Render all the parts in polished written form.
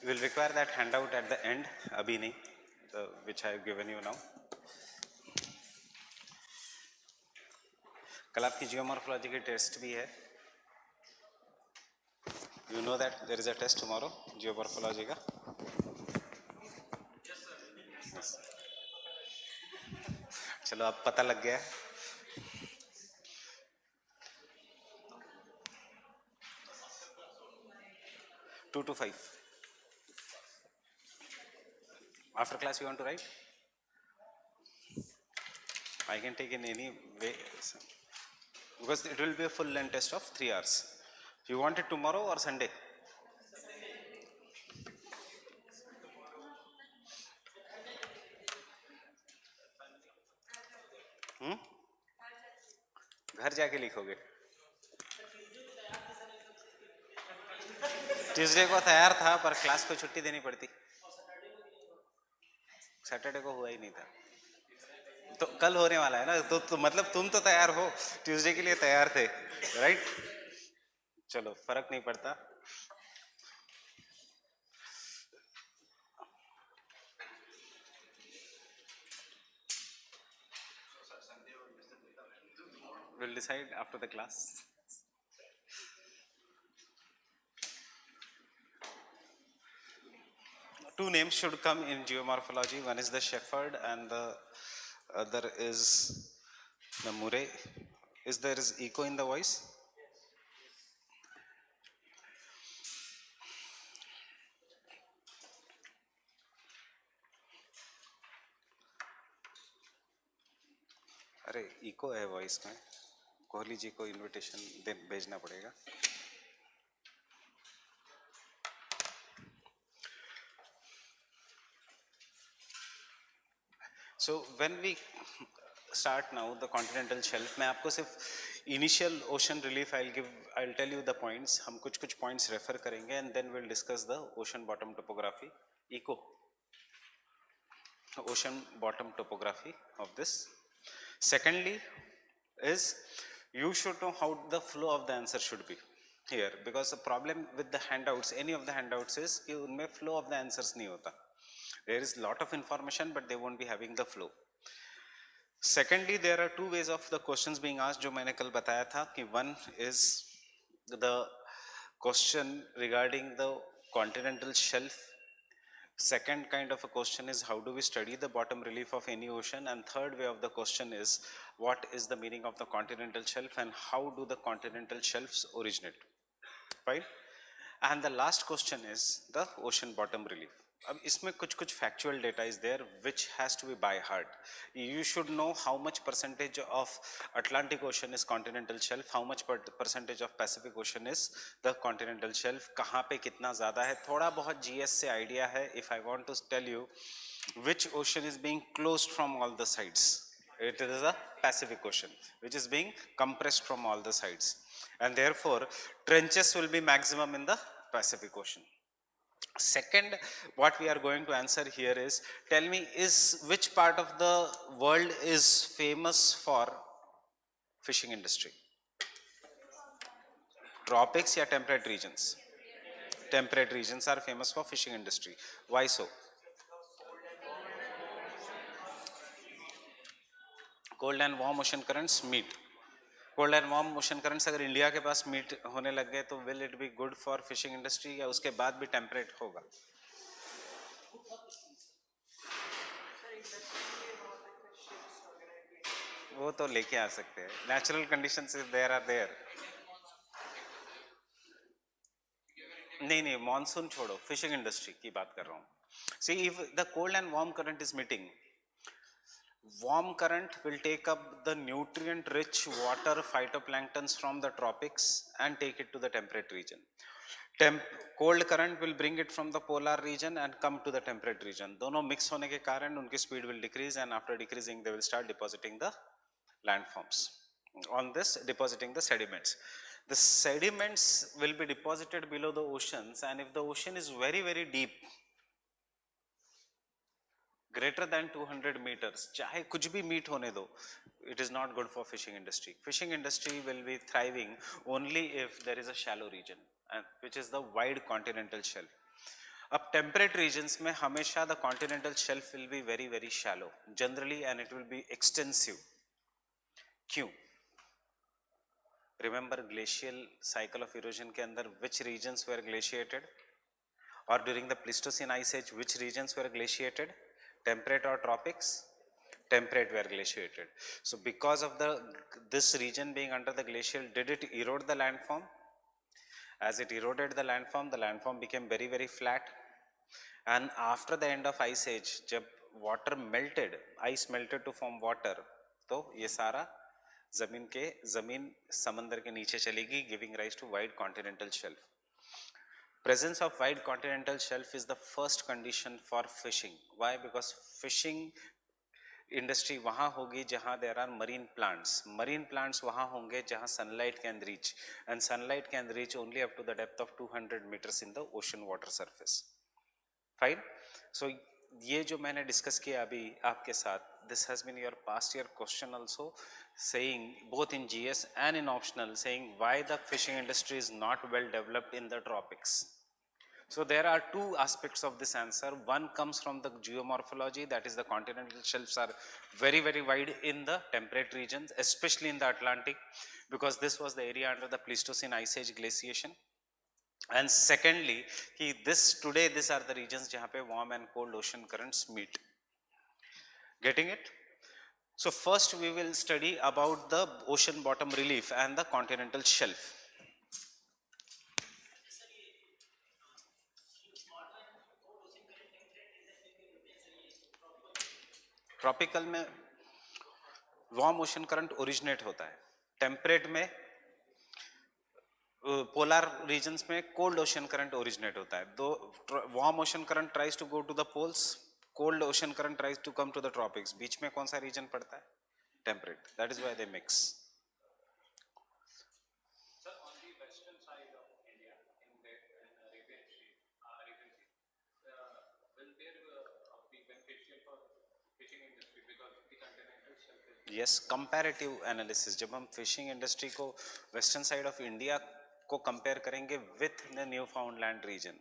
You will require that handout at the end, abhi nahi, which I have given you now. कल आपकी geomorphology की test भी है. You know that there is a test tomorrow, geomorphology का. Yes. चलो अब पता लग गया. 2 to 5. After class you want to write? I can take in any way, because it will be a full length test of 3 hours. You want it tomorrow or Sunday? घर जाके लिखोगे? Tuesday को तैयार था पर क्लास को छुट्टी देनी पड़ती. सैटरडे को हुआ ही नहीं था. तो कल होने वाला है ना, तो मतलब तुम तो तैयार हो, ट्यूसडे के लिए तैयार थे, राइट? चलो फर्क नहीं पड़ता. We'll decide after the class. Two names should come in geomorphology. One is the Shepherd and the other is the Murray. There is echo in the voice? अरे इको है वॉइस में. कोहली जी को इनविटेशन भेजना पड़ेगा. So when we start now the continental shelf, मैं आपको सिर्फ initial ocean relief I'll tell you the points. हम कुछ points refer करेंगे and then we'll discuss the ocean bottom topography. Eco. Ocean bottom topography of this. Secondly is you should know how the flow of the answer should be here, because the problem with the handouts, any of the handouts, is कि उनमें flow of the answers नहीं होता. There is lot of information but they won't be having the flow. Secondly, there are two ways of the questions being asked जो मैंने कल बताया था कि one is the question regarding the continental shelf. Second kind of a question is how do we study the bottom relief of any ocean, and third way of the question is what is the meaning of the continental shelf and how do the continental shelves originate, right? And the last question is the ocean bottom relief. अब इसमें कुछ factual data is there which has to be by heart. You should know how much percentage of Atlantic Ocean is continental shelf, how much percentage of Pacific Ocean is the continental shelf, कहाँ पे कितना ज़्यादा है. थोड़ा बहुत GS से idea है. If I want to tell you which ocean is being closed from all the sides, it is the Pacific Ocean, which is being compressed from all the sides, and therefore trenches will be maximum in the Pacific Ocean. Second, what we are going to answer here is, tell me, is which part of the world is famous for fishing industry? Tropics or temperate regions? Temperate regions are famous for fishing industry. Why so? Cold and warm ocean currents meet. Cold and warm ocean currents अगर India के पास meet होने लग गए तो will it be good for fishing industry, या उसके बाद भी टेम्परेट होगा? वो तो लेके आ सकते हैं. Natural conditions there are there. नहीं मॉनसून छोड़ो, फिशिंग इंडस्ट्री की बात कर रहा हूँ. See if the cold and warm current is meeting, warm current will take up the nutrient rich water phytoplanktons from the tropics and take it to the temperate region. Cold current will bring it from the polar region and come to the temperate region. दोनों mix होने के कारण उनकी speed will decrease, and after decreasing they will start depositing the landforms. On this, depositing the sediments. The sediments will be deposited below the oceans, and if the ocean is very very deep, greater than 200 meters, चाहे कुछ भी meet होने दो, it is not good for fishing industry. Fishing industry will be thriving only if there is a shallow region, which is the wide continental shelf. अब temperate regions में हमेशा the continental shelf will be very very shallow generally and it will be extensive. क्यों? Remember glacial cycle of erosion के अंदर which regions were glaciated? Or during the Pleistocene ice age which regions were glaciated? Temperate or tropics? Temperate were glaciated. So because of this region being under the glacial, did it erode the landform? As it eroded the landform became very very flat. And after the end of ice age, जब water melted, ice melted to form water, तो ये सारा जमीन समंदर के नीचे चलेगी, giving rise to wide continental shelf. Presence of wide continental shelf is the first condition for fishing. Why? Because fishing industry वहां होगी जहां देर आर मरीन प्लांट्स वहां होंगे जहां sunlight can reach, and sunlight can reach only up to the depth of 200 metres in the ocean water surface. Fine. So ये जो मैंने discuss किया अभी आपके साथ, this has been your past year question also, saying both in GS and in optional, saying why the fishing industry is not well developed in the tropics. So there are two aspects of this answer. One comes from the geomorphology, that is the continental shelves are very very wide in the temperate regions, especially in the Atlantic, because this was the area under the Pleistocene ice age glaciation. And secondly, these are the regions jahan pe warm and cold ocean currents meet. Getting it? So first we will study about the ocean bottom relief and the continental shelf. Tropical में warm ocean current originate होता है, temperate में polar regions में cold ocean current originate होता है. दो warm ocean current tries to go to the poles, cold ocean current tries to come to the tropics. बीच में कौन सा रीजन पड़ता है? Temperate. That is why they mix. Yes, comparative analysis. जब हम फिशिंग इंडस्ट्री को वेस्टर्न साइड ऑफ इंडिया को कंपेयर करेंगे with the Newfoundland region,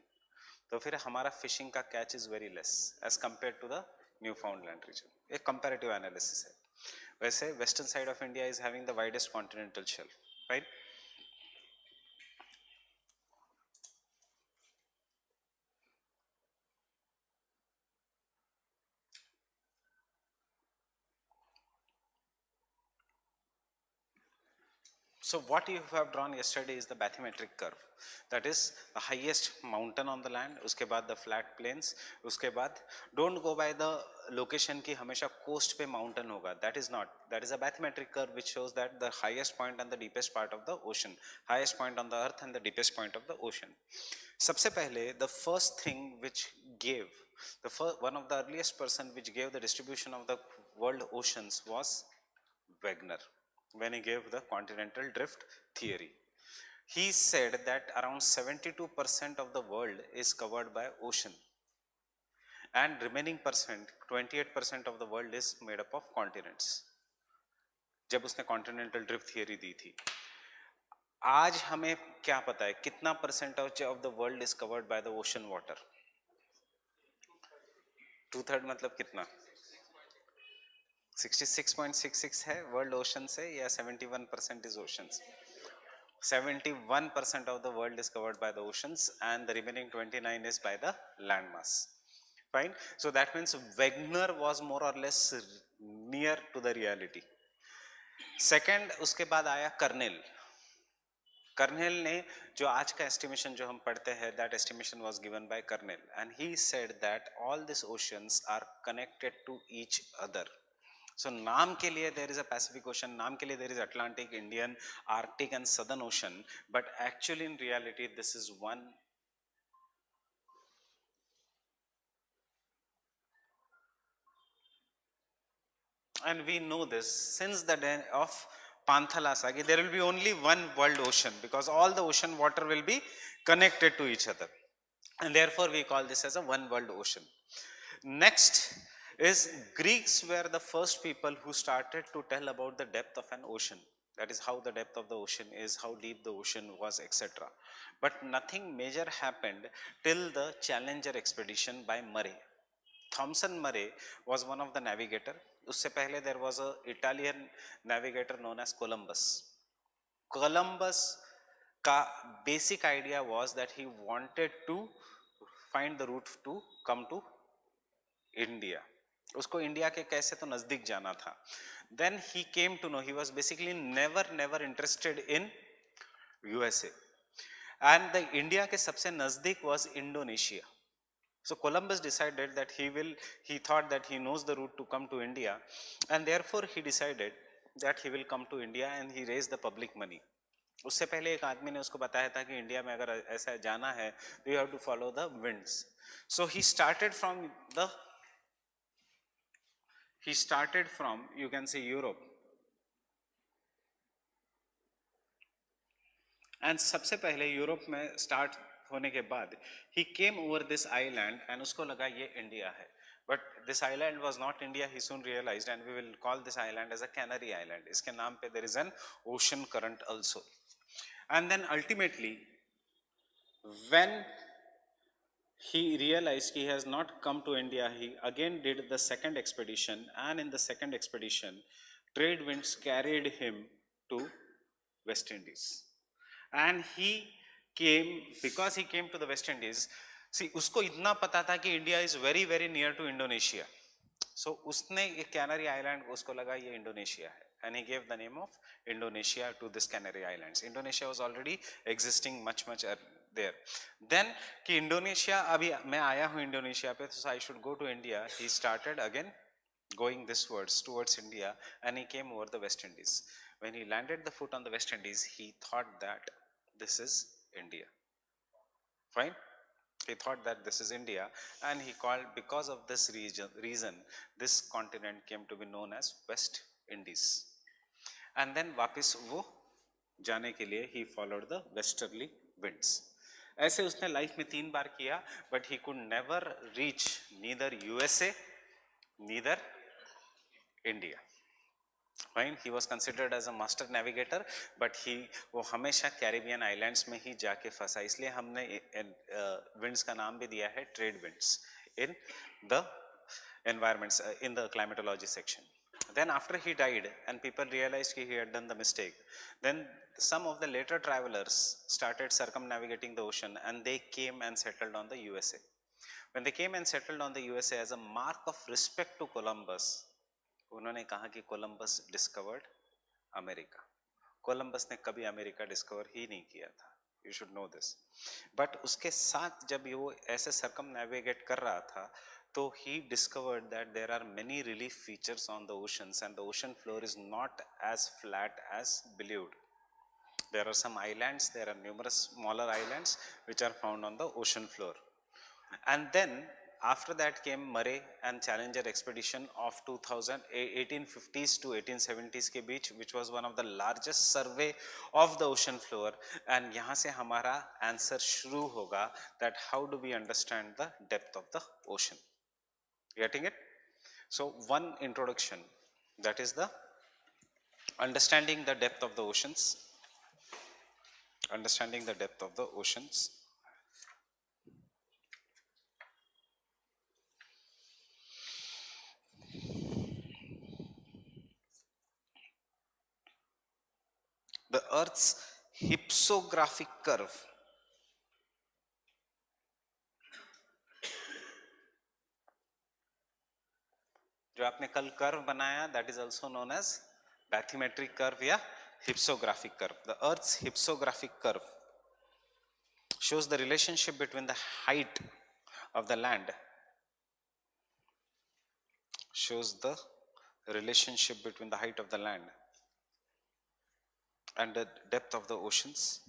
तो फिर हमारा फिशिंग का catch is very less as compare to the Newfoundland region. एक कंपैरेटिव एनालिसिस है. वैसे western side of India is having the widest continental shelf, right? So what you have drawn yesterday is the bathymetric curve. That is the highest mountain on the land, उसके बाद the flat plains, उसके बाद don't go by the location की हमेशा coast पे mountain होगा. That is not. That is a bathymetric curve which shows that the highest point and the deepest part of the ocean, highest point on the earth and the deepest point of the ocean. सबसे पहले the first thing which gave one of the earliest person which gave the distribution of the world oceans was Wegener. When he gave the continental drift theory, he said that around 72% of the world is covered by ocean and remaining percent 28% of the world is made up of continents. जब उसने continental drift theory दी थी, आज हमें क्या पता है कितना percentage of the world is covered by the ocean water? 2/3 मतलब कितना? 66.66 है वर्ल्ड ओशन से, या 71% is oceans? 71% of the world is covered by the oceans and the remaining 29 is by the land mass. Fine. So that means Wegener was more or less near to the reality. Second, उसके बाद आया kernel. Kernel ने जो आज का estimation जो हम पढ़ते हैं, that estimation was given by kernel and he said that all these oceans are connected to each other. So नाम के लिए there is a Pacific Ocean, नाम के लिए there is Atlantic, Indian, Arctic and Southern Ocean, but actually in reality this is one. And we know this since the day of Panthalasagi, there will be only one world ocean because all the ocean water will be connected to each other, and therefore we call this as a one world ocean. Next is Greeks were the first people who started to tell about the depth of an ocean. That is how the depth of the ocean is, how deep the ocean was, etc. But nothing major happened till the Challenger expedition by Murray. Thomson Murray was one of the navigator. Usse pehle there was a Italian navigator known as Columbus. Columbus ka basic idea was that he wanted to find the route to come to India. उसको India के कैसे तो नजदीक जाना था. Then he came to know, he was basically never interested in USA. And the India के सबसे नजदीक was Indonesia. So Columbus decided that he thought that he knows the route to come to India, and therefore he decided that he will come to India and he raised the public money. उससे पहले एक आदमी ने उसको बताया था कि India में अगर ऐसा जाना है तो you have to follow the winds. So he started from you can say Europe, and सबसे पहले यूरोप में स्टार्ट होने के बाद he came over this island and उसको लगा ये इंडिया है. But this island was not India, he soon realized, and we will call this island as a Canary Island. इसके नाम पे there is an ocean current also. And then ultimately when he realized he has not come to India, he again did the second expedition, and in the second expedition trade winds carried him to West Indies. And he came, because he came to the West Indies, see उसको इतना पता था कि India is very near to Indonesia. So उसने ये Canary Island उसको लगा ये इंडोनेशिया है, and he gave the name of Indonesia to this Canary Islands. Indonesia was already existing much there. Then कि इंडोनेशिया, अभी मैं आया हूँ इंडोनेशिया पे, so I should go to India. He started again going this words towards India, and he came over the West Indies. When he landed the foot on the West Indies, he thought that this is India. Fine. He thought that this is India, and he called, because of this reason this continent came to be known as West Indies. And then वापस वो जाने के लिए he followed the westerly winds. ऐसे उसने life में 3 बार किया, but he could never reach neither USA neither India. Fine, he was considered as a master navigator, but वो हमेशा कैरिबियन आइलैंड्स में ही जाके फंसा. इसलिए हमने winds का नाम भी दिया है trade winds in the environments, in the climatology section. Then after he died and people realized he had done the mistake, then some of the later travelers started circumnavigating the ocean, and they came and settled on the USA. When they came and settled on the USA, as a mark of respect to Columbus, उन्होंने कहा कि Columbus discovered America. Columbus ने कभी America discover ही नहीं किया था, you should no this. But उसके साथ जब वो ऐसे सर्कम नेविगेट कर रहा था, तो he discovered that there are many relief features on the oceans, and the ocean floor is not as flat as believed. There are some islands, there are numerous smaller islands which are found on the ocean floor. And then after that came Murray and Challenger expedition of 1850s to 1870s के बीच, which was one of the largest survey of the ocean floor. And यहाँ से हमारा answer शुरू होगा that how do we understand the depth of the ocean. Getting it? So one introduction, that is the understanding the depth of the oceans. Understanding the depth of the oceans. The Earth's hypsographic curve. जो आपने कल curve बनाया, that is also known as bathymetric curve या hypsographic curve. The Earth's hypsographic curve shows the relationship between the height of the land, shows the relationship between the height of the land and the depth of the oceans,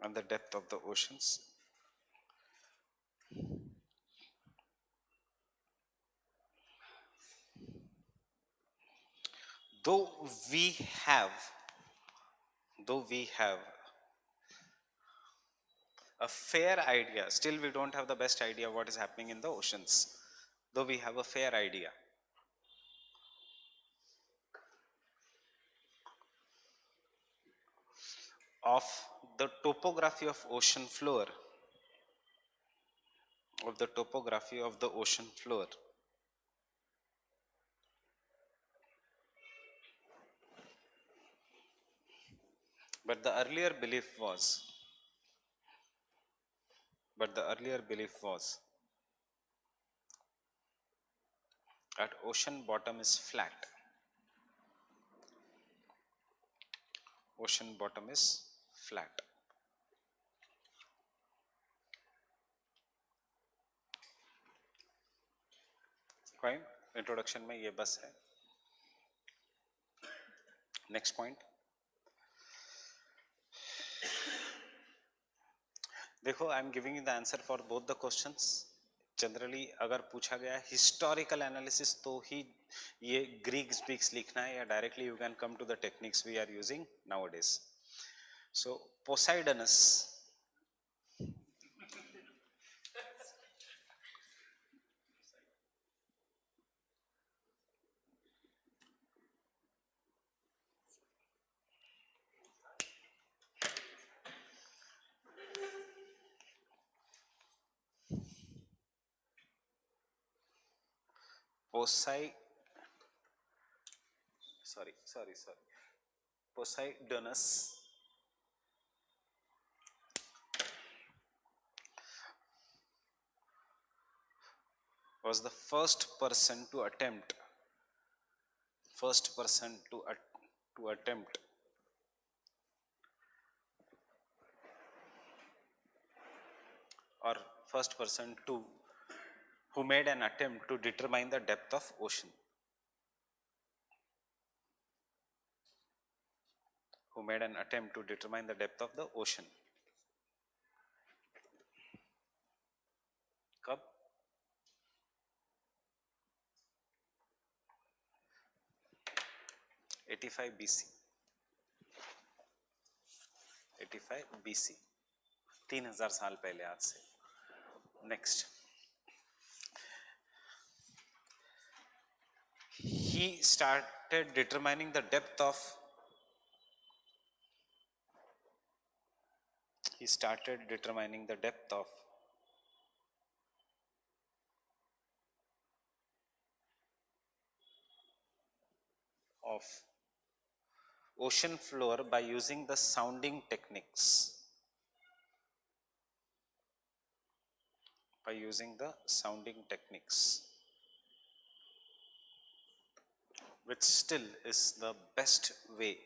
and the depth of the oceans. Though we have a fair idea, still we don't have the best idea what is happening in the oceans. Though we have a fair idea. of the topography of ocean floor, of the topography of the ocean floor. But the earlier belief was, but the earlier belief was that ocean bottom is flat. Ocean bottom is flat. Fine. Introduction में ये बस है. Next point देखो, I am giving you the answer for both the questions. Generally अगर पूछा गया historical analysis तो ही ये ग्रीक स्पीक्स लिखना है, या directly you can come to the techniques we are using nowadays. So Posidonius, Poseidonus was the first person to attempt or first person to who made an attempt to determine the depth of ocean. Who made an attempt to determine the depth of the ocean. कब? '85 BC. 85 BC. 3000 साल पहले आज से. Next, he started determining the depth of ocean floor by using the sounding techniques. Which still is the best way,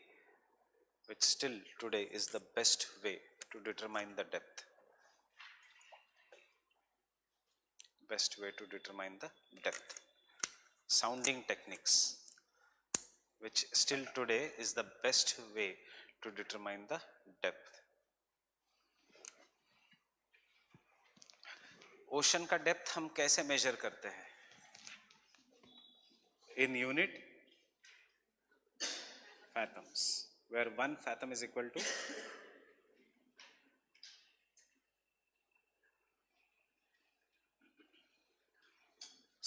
which still today is the best way to determine the depth. Best way to determine the depth. Sounding techniques, which still today is the best way to determine the depth. Ocean का depth हम कैसे major करते हैं? In unit fathoms, where 1 fathom is equal to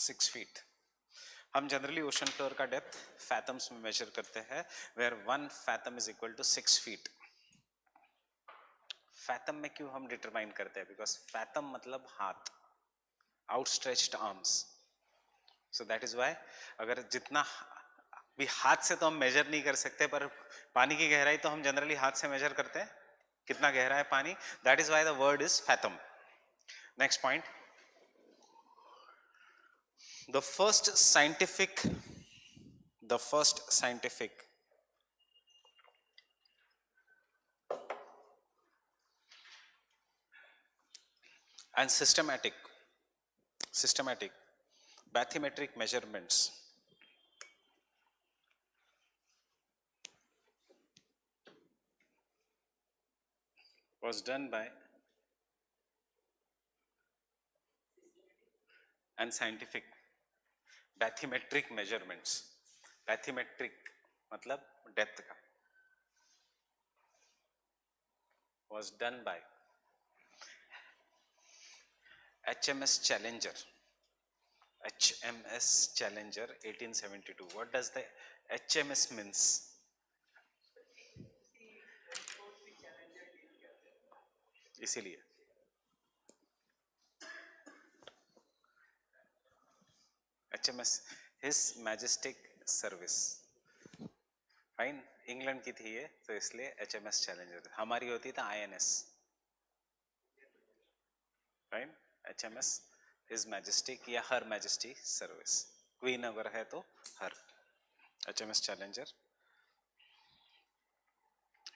6 feet. हम generally ocean floor का depth fathoms में measure करते हैं, where 1 fathom is equal to 6 feet. Fathom में क्यों हम डिटरमाइन करते हैं? बिकॉज फैथम मतलब हाथ, outstretched arms. So that is why अगर जितना भी हाथ से तो हम मेजर नहीं कर सकते, पर पानी की गहराई तो हम जनरली हाथ से मेजर करते हैं, कितना गहरा है पानी. That is why the word is fathom. Next point, the first scientific and systematic bathymetric measurements was done by and scientific bathymetric measurements. bathymetric मतलब डेप्थ का, was done by HMS Challenger 1872. What does the HMS means? इसीलिए HMS his majestic service, fine, England की थी ये, तो इसलिए HMS challenger. हमारी होती था INS, fine, HMS his majestic या हर मैजेस्टी सर्विस, क्वीन अगर है तो हर, HMS चैलेंजर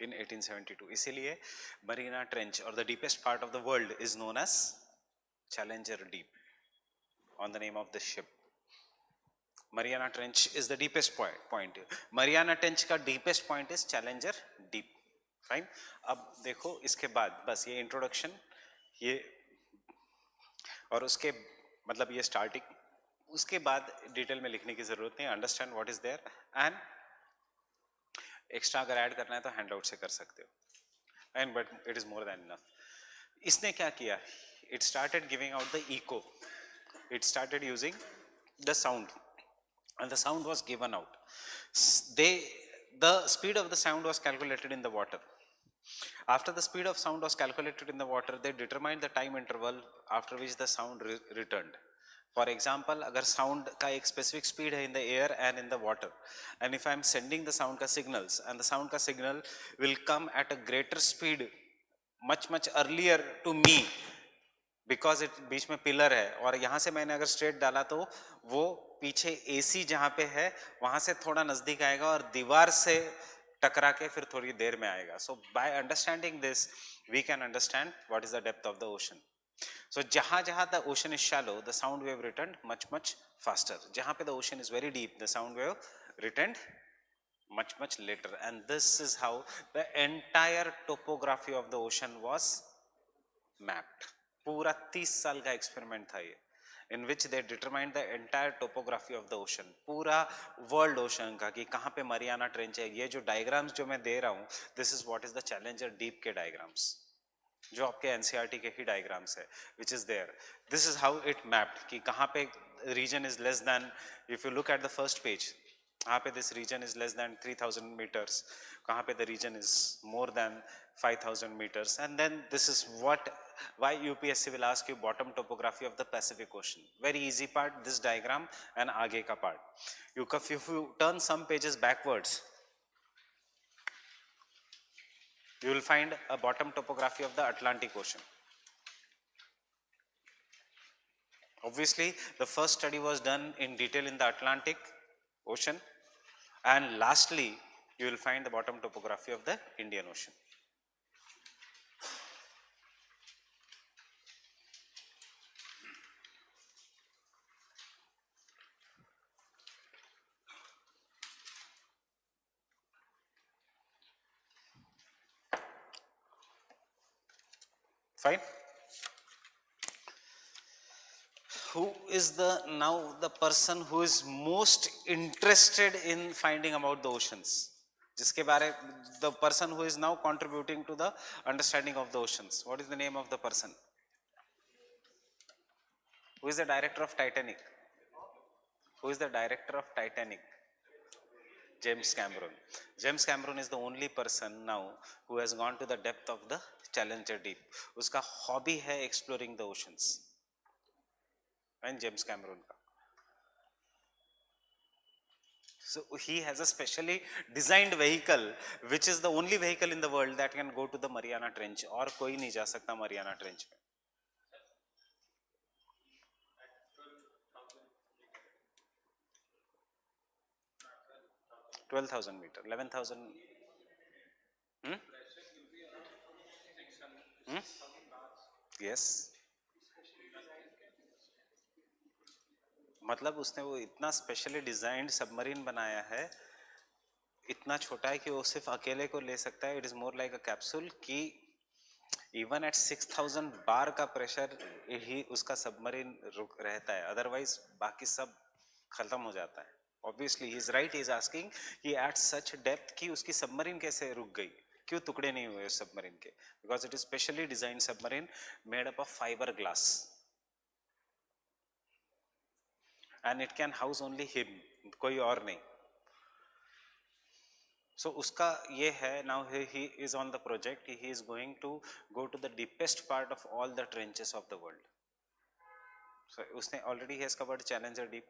in 1872। इसीलिए मरीना ट्रेंच और the deepest part of the world is known as Challenger deep on the name of the ship। Mariana Trench is the deepest point। Mariana Trench का deepest point is Challenger Deep, fine। अब देखो इसके बाद बस ये introduction, ये और उसके मतलब ये स्टार्टिंग, उसके बाद डिटेल में लिखने की जरूरत नहीं, understand what is there, and extra अगर ऐड करना है तो हैंड आउट से कर सकते हो, and but it is more than enough. इसने क्या किया, it started giving out the echo, it started using the sound and the sound was given out। they the speed of the sound was calculated in the water। after the speed of sound was calculated in the water, they determined the time interval after which the sound returned। for example, अगर sound का एक specific speed है in the air and in the water, and if I am sending the sound का signals and the sound का signal will come at a greater speed much earlier to me, because it बीच में pillar है और यहां से मैंने अगर स्ट्रेट डाला तो वो पीछे AC जहां पे है वहां से थोड़ा नजदीक आएगा और दीवार से टकरा के फिर थोड़ी देर में आएगा। So by understanding this we can understand what is the depth of the ocean. So जहां जहां the ocean is shallow the sound wave return much faster, जहां पे the ocean is very deep the sound wave return much later, and this is how the entire topography of the ocean was mapped। पूरा 30 साल का experiment था ये, in which they determined the entire topography of the ocean, पूरा world ocean का कि कहाँ पे मरियाना ट्रेंच है। ये जो डायग्राम्स जो मैं दे रहा हूँ, this is what is the Challenger deep के डायग्राम्स, जो आपके NCERT के ही डायग्राम्स है, which is there. This is how it mapped कि कहाँ पे region is less than, if you look at the first page, कहाँ पे this region is less than 3000 meters, कहाँ पे the region is more than 5000 meters, and then this is what why UPSC will ask you bottom topography of the Pacific Ocean। very easy part, this diagram and आगे का part। if you turn some pages backwards, you will find a bottom topography of the Atlantic Ocean। obviously the first study was done in detail in the Atlantic Ocean, and lastly you will find the bottom topography of the Indian Ocean। fine। who is the now the person who is most interested in finding about the oceans, जिसके बारे, the person who is now contributing to the understanding of the oceans, what is the name of the person? who is the director of Titanic? who is the director of Titanic? James Cameron। James Cameron is the only person now who has gone to the depth of the Challenger Deep। उसका hobby है exploring the oceans, and James Cameron का। So he has a specially designed vehicle which is the only vehicle in the world that can go to the Mariana Trench, और कोई नहीं जा सकता Mariana Trench में। 12,000 meter, 11,000। yes, मतलब उसने वो इतना स्पेशली डिजाइंड सबमरीन बनाया है, इतना छोटा है कि वो सिर्फ अकेले को ले सकता है। It is more like a capsule कि इवन एट 6000 बार का प्रेशर ही उसका सबमरीन रुक रहता है, अदरवाइज बाकी सब खत्म हो जाता है। Obviously he is right, he is asking कि एट सच डेप्थ कि उसकी सबमरीन कैसे रुक गई, क्यों टुकड़े नहीं हुए उस सबमरीन के, because it is specially design submarine made up of fibre glass, and it can house only him, कोई और नहीं। So uska ye hai, now he is on the project, he is going to go to the deepest part of all the trenches of the world. So उसने already has covered Challenger Deep.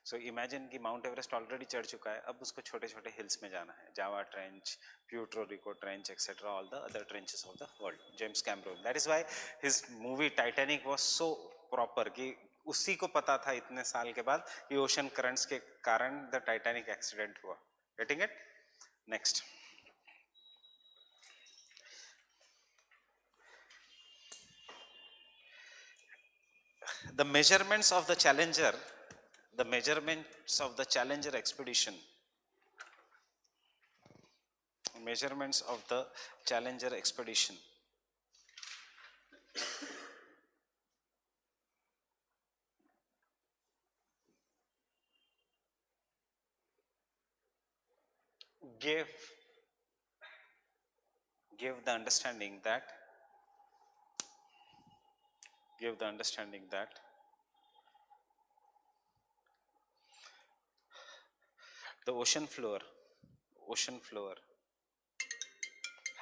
So imagine कि mount Everest already चढ़ चुका है, अब उसको छोटे छोटे hills में जाना है, Java trench, Puerto Rico trench, etcetera, all the other trenches of the world. James Cameron, that is why his movie Titanic was so proper, कि उसी को पता था इतने साल के बाद कि ओशन करंट्स के कारण द टाइटैनिक एक्सीडेंट हुआ. Getting it? Next, the measurements of the Challenger, the measurements of the Challenger expedition, measurements of the Challenger expedition gave the understanding that the ocean floor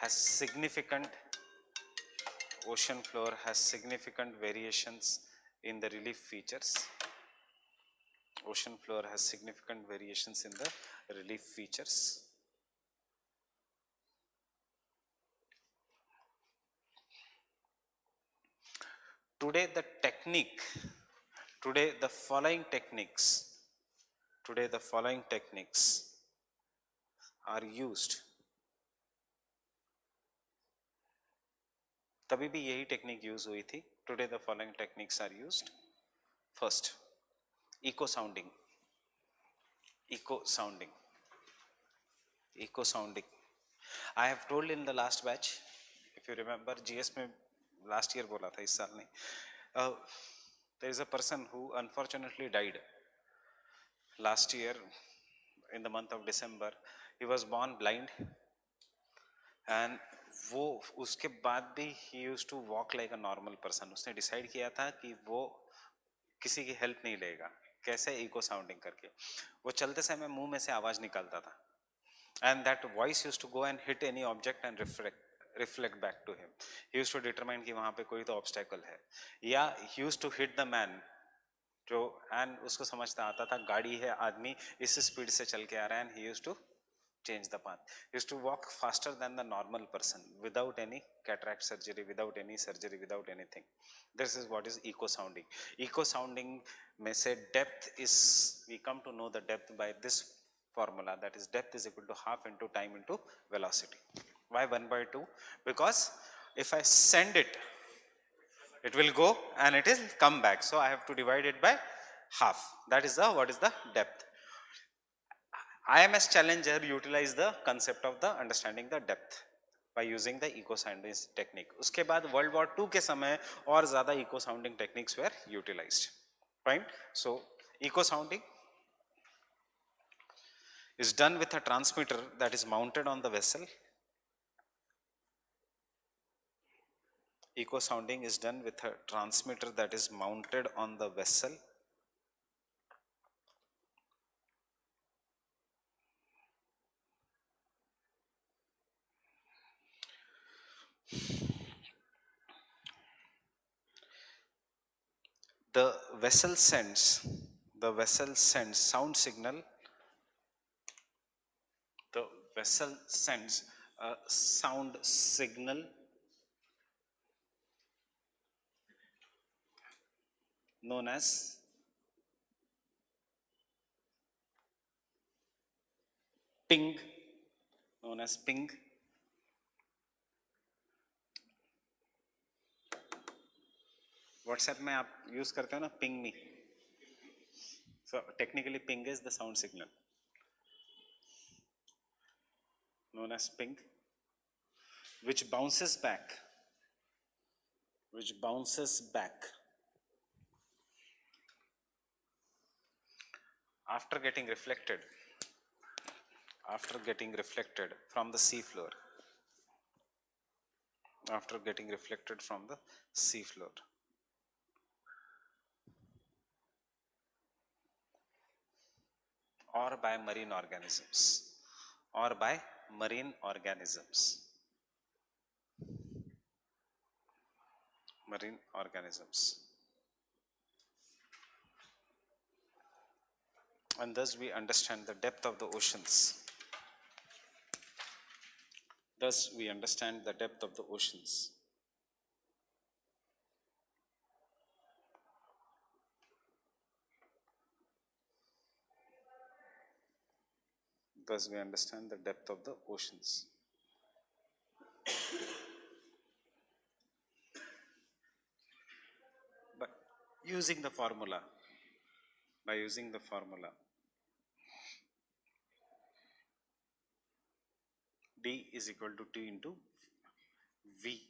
has significant variations in the relief features. Ocean floor has significant variations in the relief features. Today the following techniques are used. तभी भी यही technique use हुई थी. Today the following techniques are used. First, echo sounding. I have told in the last batch, if you remember, GS में last year बोला था, इस साल नहीं. There is a person who unfortunately died last year in the month of December. He was born blind, and वो उसके बाद भी he used to walk like a normal person. उसने डिसाइड किया था कि वो किसी की हेल्प नहीं लेगा, कैसे इको साउंडिंग करके. वो चलते समय मुंह में से आवाज निकालता था, and that voice used to go and hit any object and reflect back to him. He used to determine कि वहां पे कोई तो obstacle है, या he used to hit the man जो, and उसको समझता आता था गाड़ी है, आदमी इस स्पीड से चल के आ रहा है, and he used to change the path. He used to walk faster than the normal person without any cataract surgery, without any surgery, without anything. This is what is echo sounding. Echo sounding may say depth is, we come to know the depth by this formula, that is depth is equal to half into time into velocity. Why 1/2? Because if I send it, it will go and it will come back. So I have to divide it by half. That is the, what is the depth. IMS Challenger utilize the concept of the understanding the depth by using the echo sounding technique. उसके बाद World War II के समय और ज़्यादा echo sounding techniques were utilized. Fine. So echo sounding is done with a transmitter that is mounted on the vessel. Echo sounding is done with a transmitter that is mounted on the vessel. The vessel sends sound signal. The vessel sends a sound signal known as ping. WhatsApp में आप use करते हो ना, ping me. So technically ping is the sound signal known as ping, which bounces back after getting reflected from the sea floor. Or by marine organisms. or by marine organisms. Marine organisms. And thus we understand the depth of the oceans. Thus we understand the depth of the oceans. Thus we understand the depth of the oceans. But using the formula, by using the formula, D is equal to T into V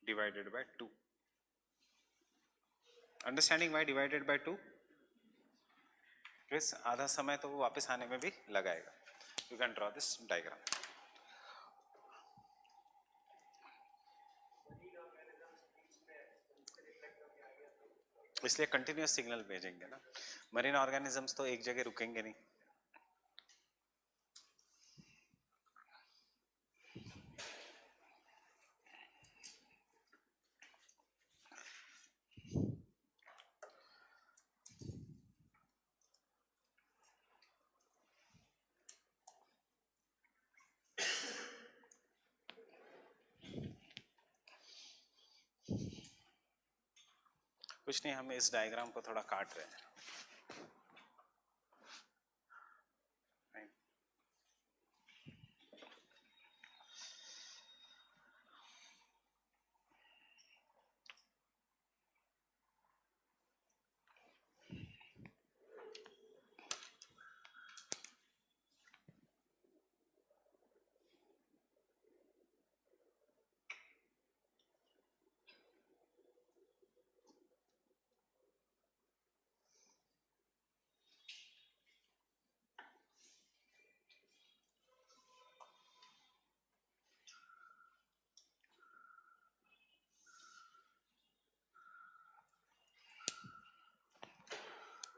divided by 2. Understanding why divided by 2? Because आधा समय तो वो वापस आने में भी लगाएगा. You can draw this diagram. इसलिए कंटिन्यूस सिग्नल भेजेंगे ना. मरीन ऑर्गेनिजम्स तो एक जगह रुकेंगे नहीं. कुछ नहीं, हम इस डायग्राम को थोड़ा काट रहे हैं.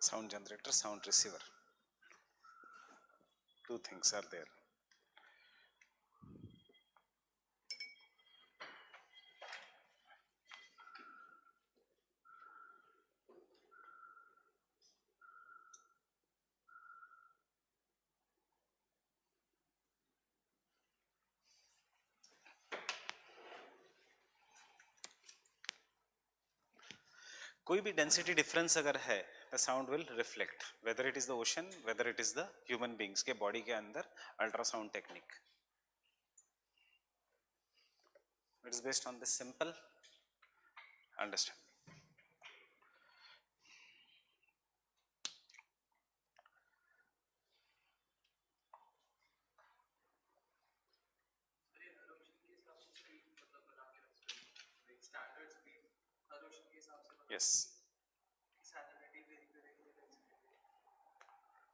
Sound generator, sound receiver. Two things are there. कोई भी डेंसिटी डिफरेंस अगर है, the sound will reflect, whether it is the ocean, whether it is the human beings के बॉडी के अंदर ultrasound technique. It is based on this simple understanding. Yes.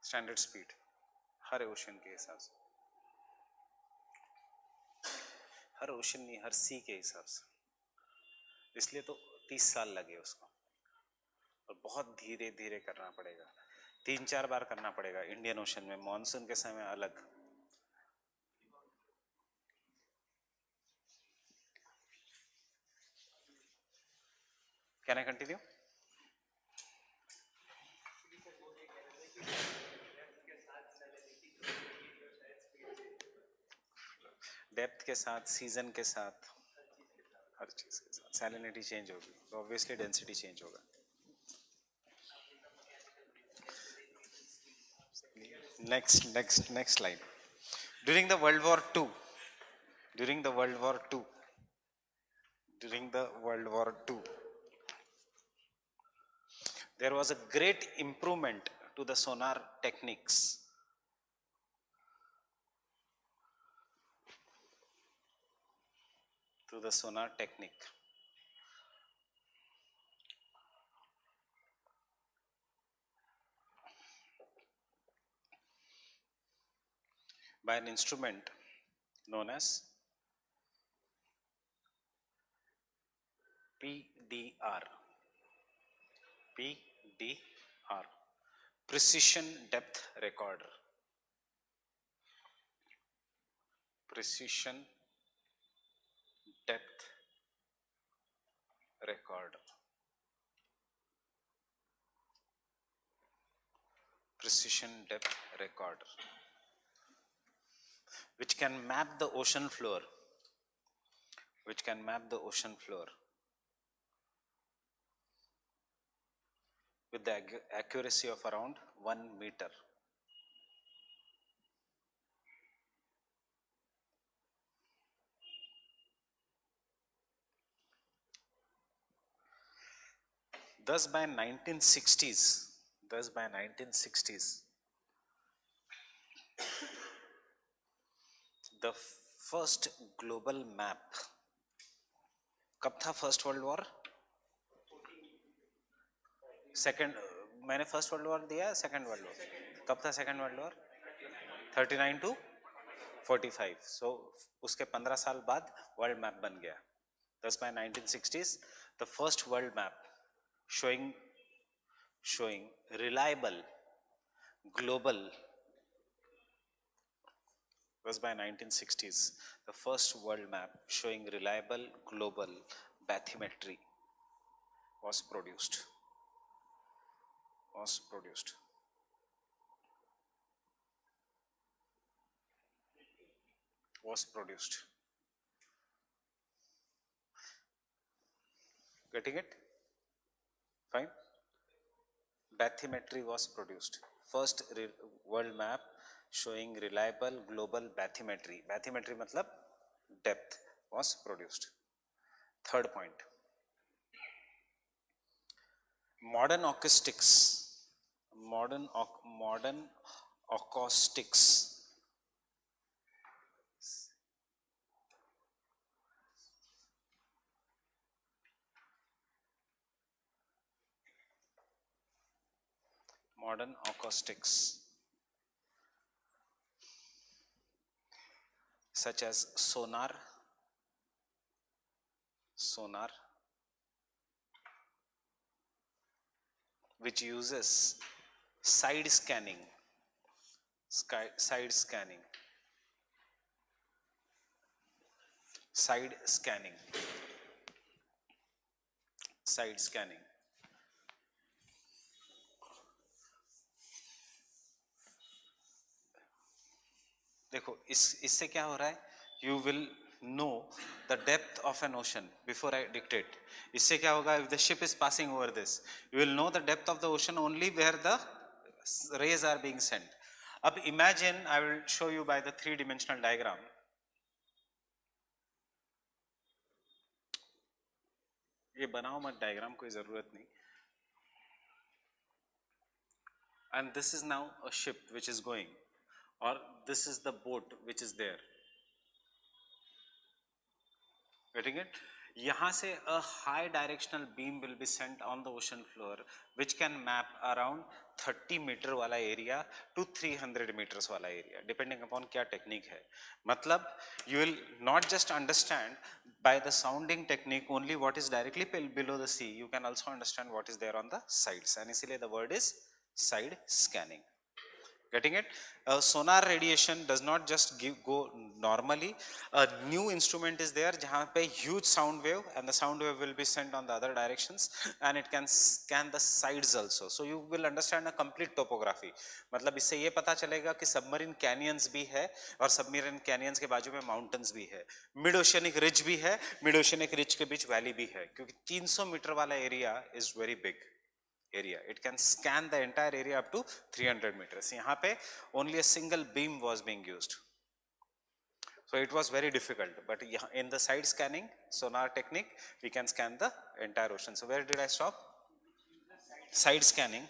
Standard speed her ocean के हिसाब से, हर ocean नहीं, हर सी के हिसाब से. इसलिए तो 30 साल लगे उसको, और बहुत धीरे धीरे करना पड़ेगा. 3-4 बार करना पड़ेगा. इंडियन ओशन में मॉनसून के समय अलग. Can I continue? डेप्थ के साथ, सीजन के साथ, हर चीज के साथ सैलिनिटी चेंज होगी तो ऑब्वियसली डेंसिटी चेंज होगा. Next line. During the World War II, during the World War II, during the World War II, there was a great improvement to the sonar techniques. To the sonar technique. By an instrument known as PDR. PDR, Precision Depth Recorder. precision depth recorder. Precision depth recorder, which can map the ocean floor, which can map the ocean floor with the accuracy of around 1 meter. Thus by 1960s, the first global map, कब था first world war? Second, मैंने first world war दिया, second world war कब था? Second world war 39 to 45, सो उसके 15 साल बाद world map बन गया. Thus by 1960s the first world map showing reliable global, was by 1960s the first world map showing reliable global bathymetry was produced. Getting it? Fine. Bathymetry was produced. First world map showing reliable global bathymetry. Bathymetry matlab depth was produced. Third point. Modern acoustics. Modern acoustics. Modern acoustics such as sonar, which uses side scanning, देखो इससे क्या हो रहा है, you will know the depth of an ocean before I dictate. इससे क्या होगा, if the ship is passing over this, you will know the depth of the ocean only where the rays are being sent. अब imagine, I will show you by the 3-dimensional diagram. ये बनाओ मत diagram, कोई जरूरत नहीं. And this is now a ship which is going, or this is the boat which is there. Getting it? यहाँ से a high directional beam will be sent on the ocean floor which can map around 30 meter वाला area to 300 meters वाला area, depending upon क्या technique है. मतलब you will not just understand by the sounding technique only what is directly below the sea, you can also understand what is there on the sides, and इसीलिए the word is side scanning. Getting it? Sonar radiation does not just go normally. A new instrument is there जहाँ पे huge sound wave, and the sound wave will be sent on the other directions, and it can scan the sides also. So you will understand a complete topography. मतलब इससे ये पता चलेगा कि submarine canyons भी है, और submarine canyons के बाजू में mountains भी है, mid oceanic ridge भी है, mid oceanic ridge के बीच valley भी है, क्योंकि 300 मीटर वाला area is very big area. It can scan the entire area up to 300 meters. यहाँ पे only a single beam was being used, so it was very difficult. But in the side scanning sonar technique, we can scan the entire ocean. So where did I stop? Side scanning,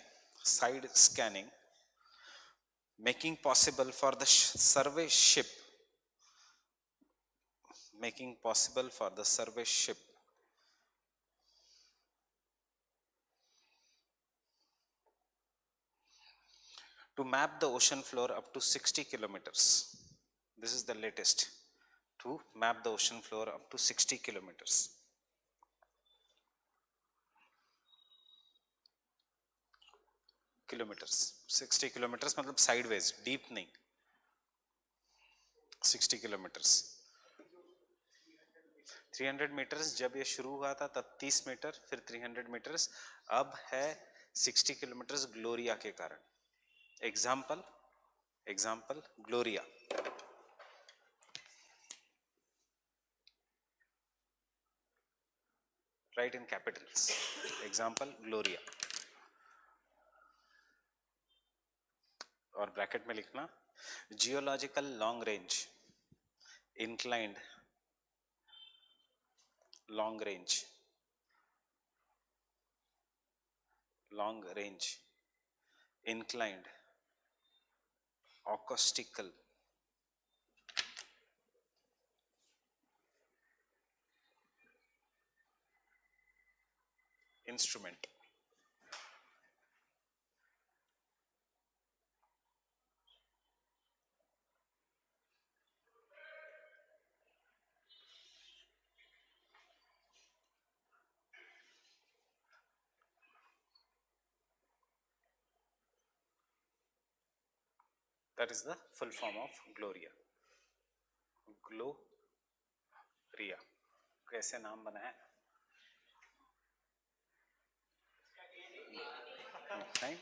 making possible for the survey ship, to map the ocean floor up to 60 kilometers. This is the latest, to map the ocean floor up to 60 kilometers. Kilometers, 60 kilometers मतलब sideways, deep नहीं. 60 kilometres. 300 metres जब ये शुरू हुआ था तब 30 metre, फिर 300 metres, अब है 60 किलोमीटर्स ग्लोरिया के कारण। Example, example Gloria. राइट इन कैपिटल्स, एग्जाम्पल ग्लोरिया, और ब्रैकेट में लिखना geological long range inclined, long range, long range inclined acoustical instrument. That is the full form of Gloria. Gloria कैसे नाम बना है? नहीं,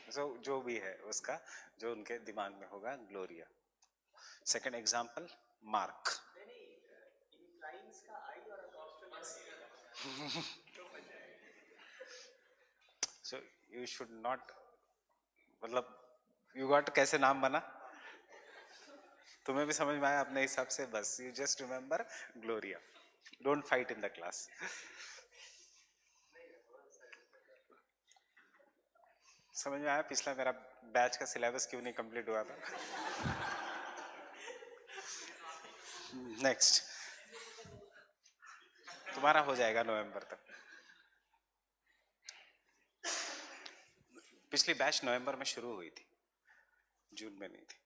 जो भी है उसका जो उनके दिमाग में होगा, Gloria. Second example mark. So you should not, मतलब यू गॉट कैसे नाम बना, तुम्हें भी समझ में आया अपने हिसाब से, बस you just remember Gloria, don't fight in the class. समझ में आया पिछला मेरा बैच का सिलेबस क्यों नहीं कंप्लीट हुआ था? नेक्स्ट, तुम्हारा हो जाएगा नवंबर तक। पिछली बैच नवंबर में शुरू हुई थी, जून में नहीं थी।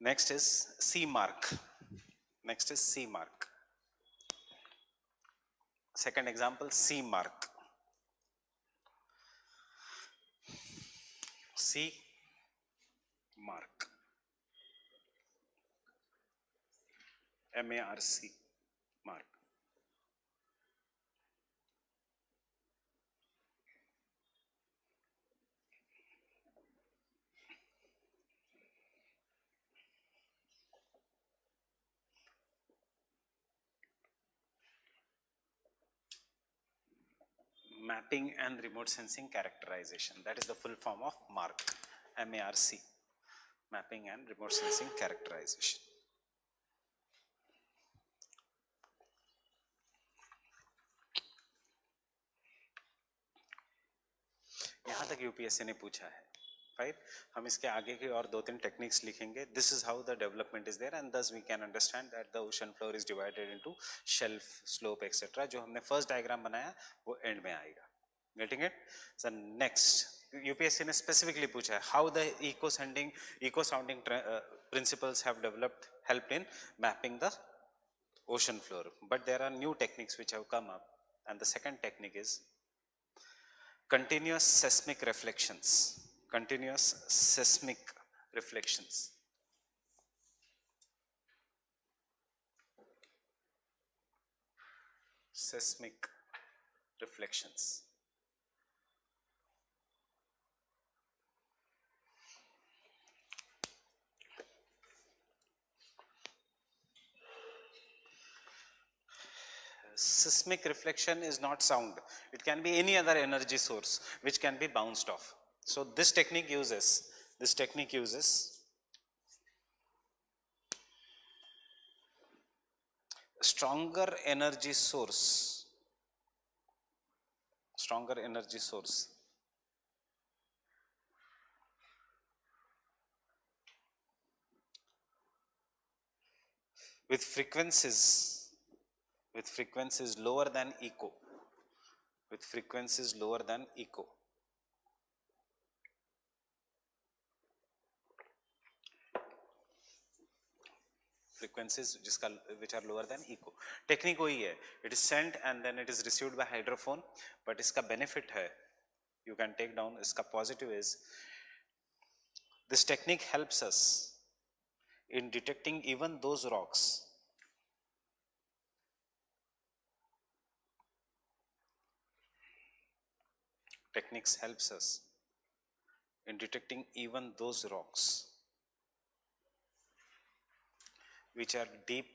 Next is C mark, next is C mark. Second example C mark, C mark, MARC, mark. Mapping and remote sensing characterization, that is the full form of MARC, MARC, mapping and remote sensing characterization. यहाँ तक UPSC ने पूछा है, right? हम इसके आगे की और 2-3 टेक्निक्स लिखेंगे। This is how the development is there and thus we can understand that the ocean floor is divided into shelf, slope etcetera. जो हमने फर्स्ट डायग्राम बनाया वो एंड में आएगा। Getting it? So next UPSC ने specifically पूछा है how the echo sounding principles have developed, helped in mapping the ocean floor, but there are new techniques which have come up, and the second technique is continuous seismic reflections, continuous seismic reflections. Seismic reflections. Seismic reflection is not sound, it can be any other energy source which can be bounced off. So this technique uses stronger energy source, with frequencies lower than echo, with frequencies lower than echo. Frequencies which are lower than echo. Technique वही है, it is sent and then it is received by hydrophone, but इसका benefit है, you can take down, इसका positive is this technique helps us in detecting even those rocks techniques helps us in detecting even those rocks which are deep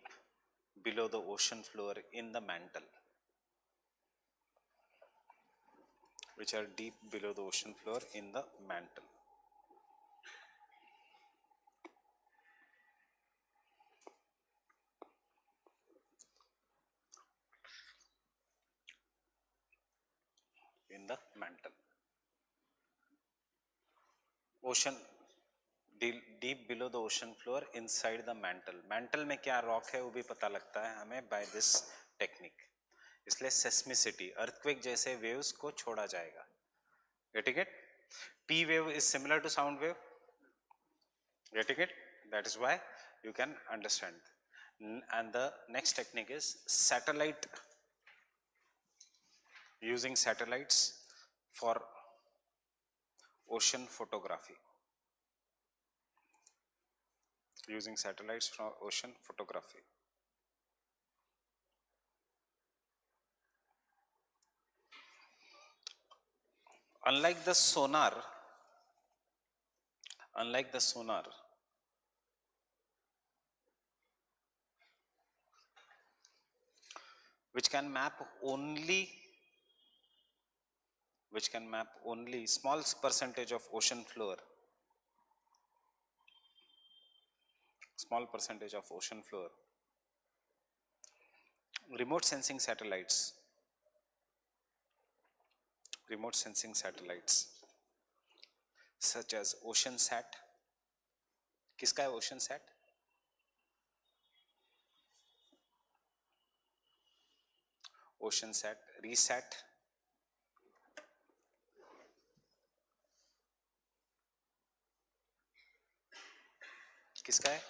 below the ocean floor in the mantle, which are deep below the ocean floor in the mantle. In the mantle. Ocean deep below the ocean floor inside the mantle. Mantle में क्या rock है वो भी पता लगता है हमें by this technique. इसलिए seismicity, earthquake जैसे waves को छोड़ा जाएगा. Getting it? P wave is similar to sound wave. Getting it? That is why you can understand. And the next technique is satellite, using satellites for ocean photography. Using satellites for ocean photography. Unlike the sonar, which can map only small percentage of ocean floor, remote sensing satellites such as OceanSat. किसका है OceanSat? OceanSat, RESAT, किसका है?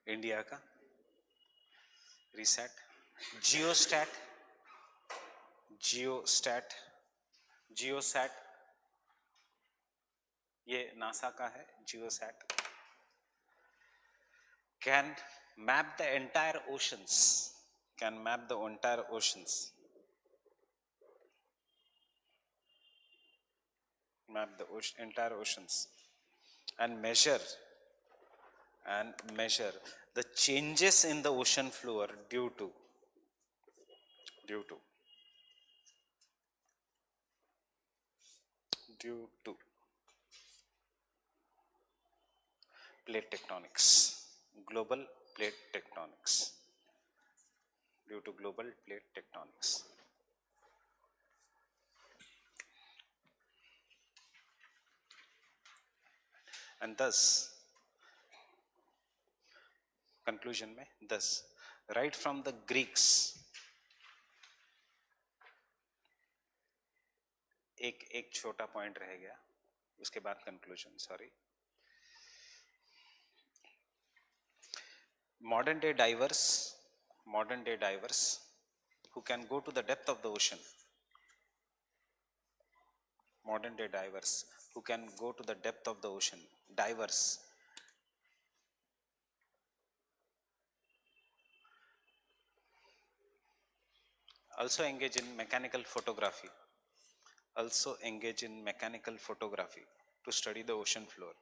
India का RESAT. GeoSat, ये NASA का है. GeoSat can map the entire oceans, entire oceans and measure the changes in the ocean floor due to plate tectonics, global plate tectonics, due to global plate tectonics. And thus, conclusion में, thus, right from the Greeks, एक छोटा point रह गया, उसके बाद conclusion. Sorry. modern day divers who can go to the depth of the ocean, divers also engage in mechanical photography, to study the ocean floor,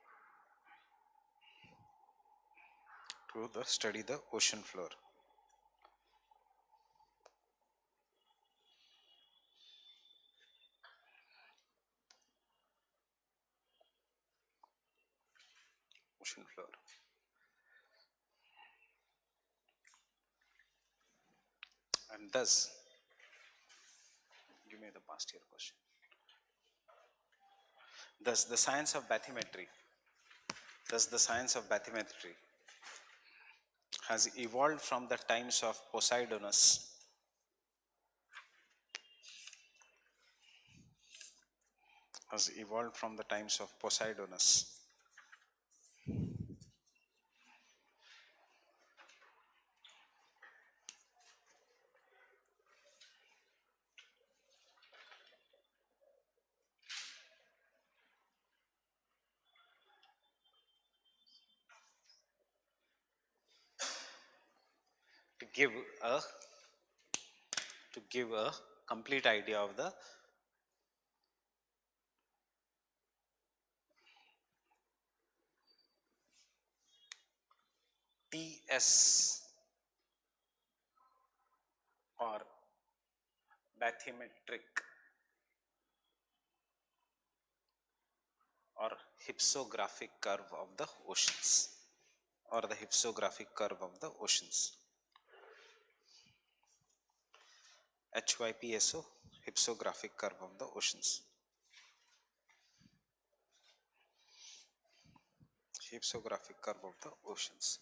and thus, give me the past year question. Thus the science of bathymetry has evolved from the times of Poseidonus to give a complete idea of the TS or bathymetric or hypsographic curve of the oceans, or the hypsographic curve of the oceans. HYPSO, hypsographic curve of the oceans. Hypsographic curve of the oceans.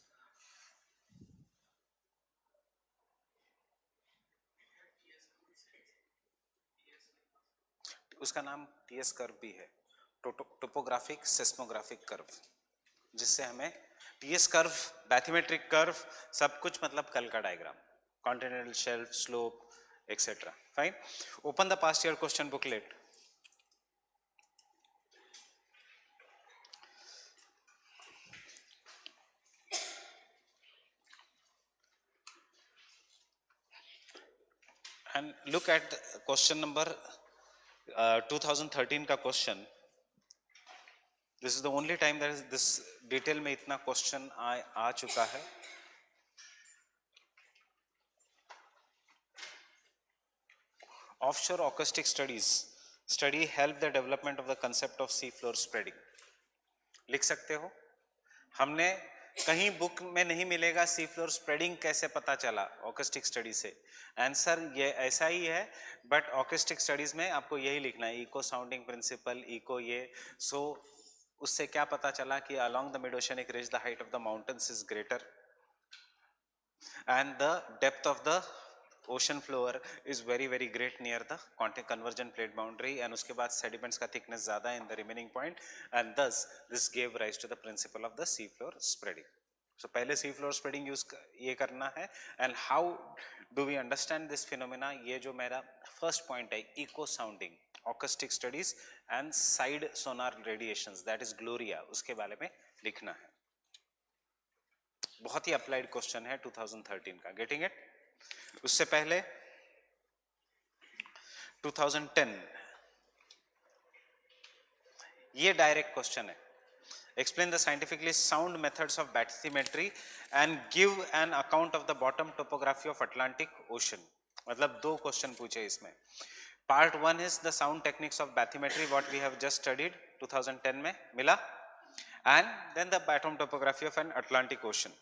उसका नाम TS curve भी है, topographic सेस्मोग्राफिक curve, जिससे हमें TS curve, bathymetric curve, सब कुछ मतलब कल का diagram, continental shelf, slope, etcetera. Fine. Open the past year question booklet. And look at question number 2013 का question. This is the only time that is this detail में इतना question आ चुका है. Offshore acoustic study help the development of the concept of sea floor spreading. लिख सकते हो. हमने कहीं बुक में नहीं मिलेगा सी फ्लोर स्प्रेडिंग कैसे पता चला ऑकस्टिक स्टडी से. आंसर ये ऐसा ही है, बट ऑकस्टिक स्टडीज में आपको यही लिखना है, इको साउंडिंग प्रिंसिपल, इको ये. सो उससे क्या पता चला कि along the mid oceanic ridge the height of the mountains is greater and the depth of the ocean floor is very very great near the convergent plate boundary, and उसके बाद sediments का thickness ज़्यादा in the remaining point, and thus this gave rise to the principle of the sea floor spreading. So पहले sea floor spreading use ये करना है. And how do we understand this phenomena? ये जो मेरा first point है, echo sounding, acoustic studies and side sonar radiations, that is GLORIA, उसके बारे में लिखना है. बहुत ही अप्लाइड क्वेश्चन है 2013 का. Getting it? उससे पहले 2010 ये डायरेक्ट क्वेश्चन है. Explain the scientifically sound methods of bathymetry and give an account of the bottom topography of Atlantic Ocean. मतलब दो क्वेश्चन पूछे इसमें. Part 1 is the sound techniques of bathymetry what we have just studied 2010 में मिला, and then the bottom topography of an Atlantic Ocean.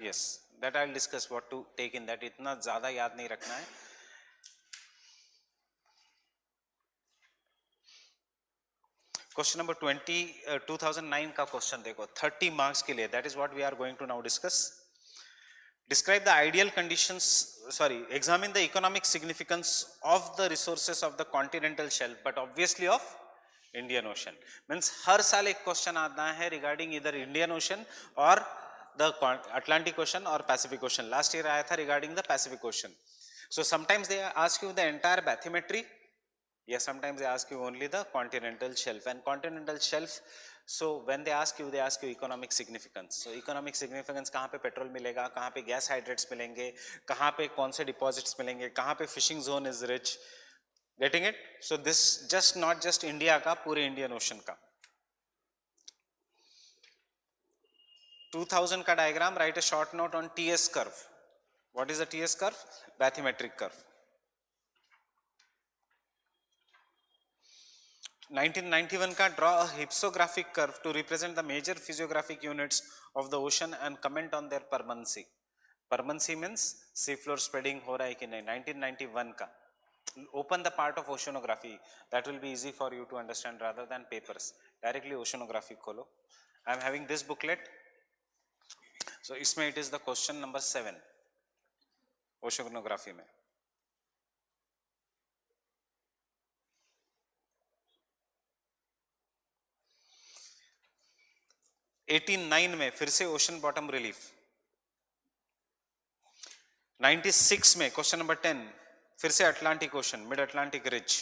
Yes, that I'll discuss what to take in that. इतना ज़्यादा याद नहीं रखना है. Question number 2009 का question देखो, 30 marks के लिए. That is what we are going to now discuss. Describe the ideal conditions, examine the economic significance of the resources of the continental shelf, but obviously of Indian Ocean. Means हर साल एक question आता है regarding either Indian Ocean or the Atlantic Ocean or Pacific Ocean. Last year आया था regarding the Pacific Ocean. So sometimes they ask you the entire bathymetry. Yes, sometimes they ask you only the continental shelf. And continental shelf, so when they ask you economic significance. So economic significance, कहाँ पे petrol मिलेगा, कहाँ पे gas hydrates मिलेंगे, कहाँ पे कौन से डिपॉजिट्स मिलेंगे, कहाँ पे fishing zone is rich. Getting it? So this just not just India का, पूरे इंडियन ओशन का. 2000 का diagram, right a short note on TS curve. What is the TS curve? Bathymetric curve. 1991 का, draw a hypsographic curve to represent the major physiographic units of the ocean and comment on their permanency. Permanency means sea floor spreading हो रहा है कि नहीं. 1991 का. Open the part of oceanography. That will be easy for you to understand rather than papers. Directly oceanography खोलो. I am having this booklet. So इसमें it is the question number 7 oceanography में. '89 में फिर से ओशन बॉटम रिलीफ. 96 में question number 10 फिर से Atlantic ocean, mid Atlantic ridge.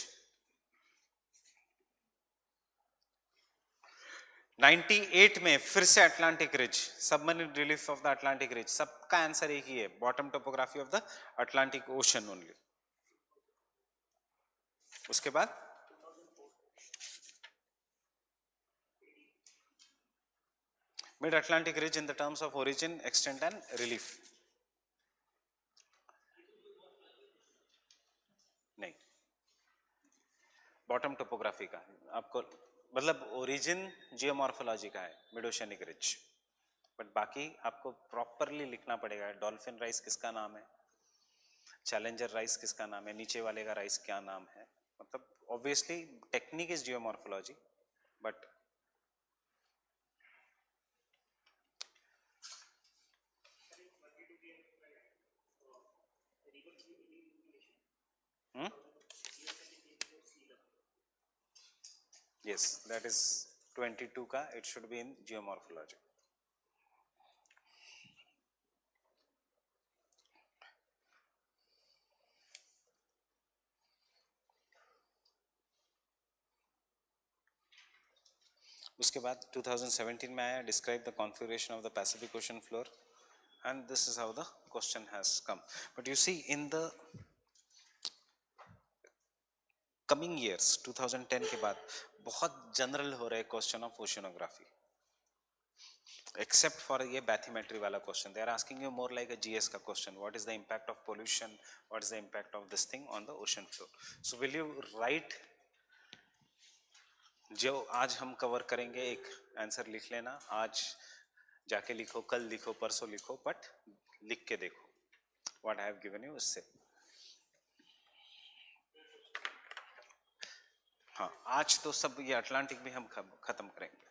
98 में फिर से Atlantic ridge, submarine relief of the Atlantic ridge. सबका आंसर एक ही है, bottom topography of the Atlantic ocean only. उसके बाद Mid Atlantic ridge in the terms of origin, extent and relief. नहीं, bottom topography का आपको मतलब ओरिजिन जियोमॉर्फोलॉजी का है मिड ओशियनिक रिज, बट बाकी आपको प्रॉपरली लिखना पड़ेगा। डॉल्फिन राइस किसका नाम है, चैलेंजर राइस किसका नाम है, नीचे वाले का राइस क्या नाम है, मतलब obviously technique is geomorphology but yes, that is 22 का, it should be in geomorphology. उसके बाद 2017 में आया, describe the configuration of the Pacific Ocean floor, and this is how the question has come. But you see in the coming years 2010 के बाद बहुत general हो रहे question of oceanography, except for ये bathymetry वाला question. They are asking you more like a GS का question. What is the impact of pollution? What is the impact of this thing on the ocean floor? So will you write, जो आज हम cover करेंगे एक answer लिख लेना, आज जाके लिखो, कल लिखो, परसों लिखो, बट लिख के देखो what I have given you उससे। हाँ, आज तो सब ये अटलांटिक भी हम खत्म करेंगे।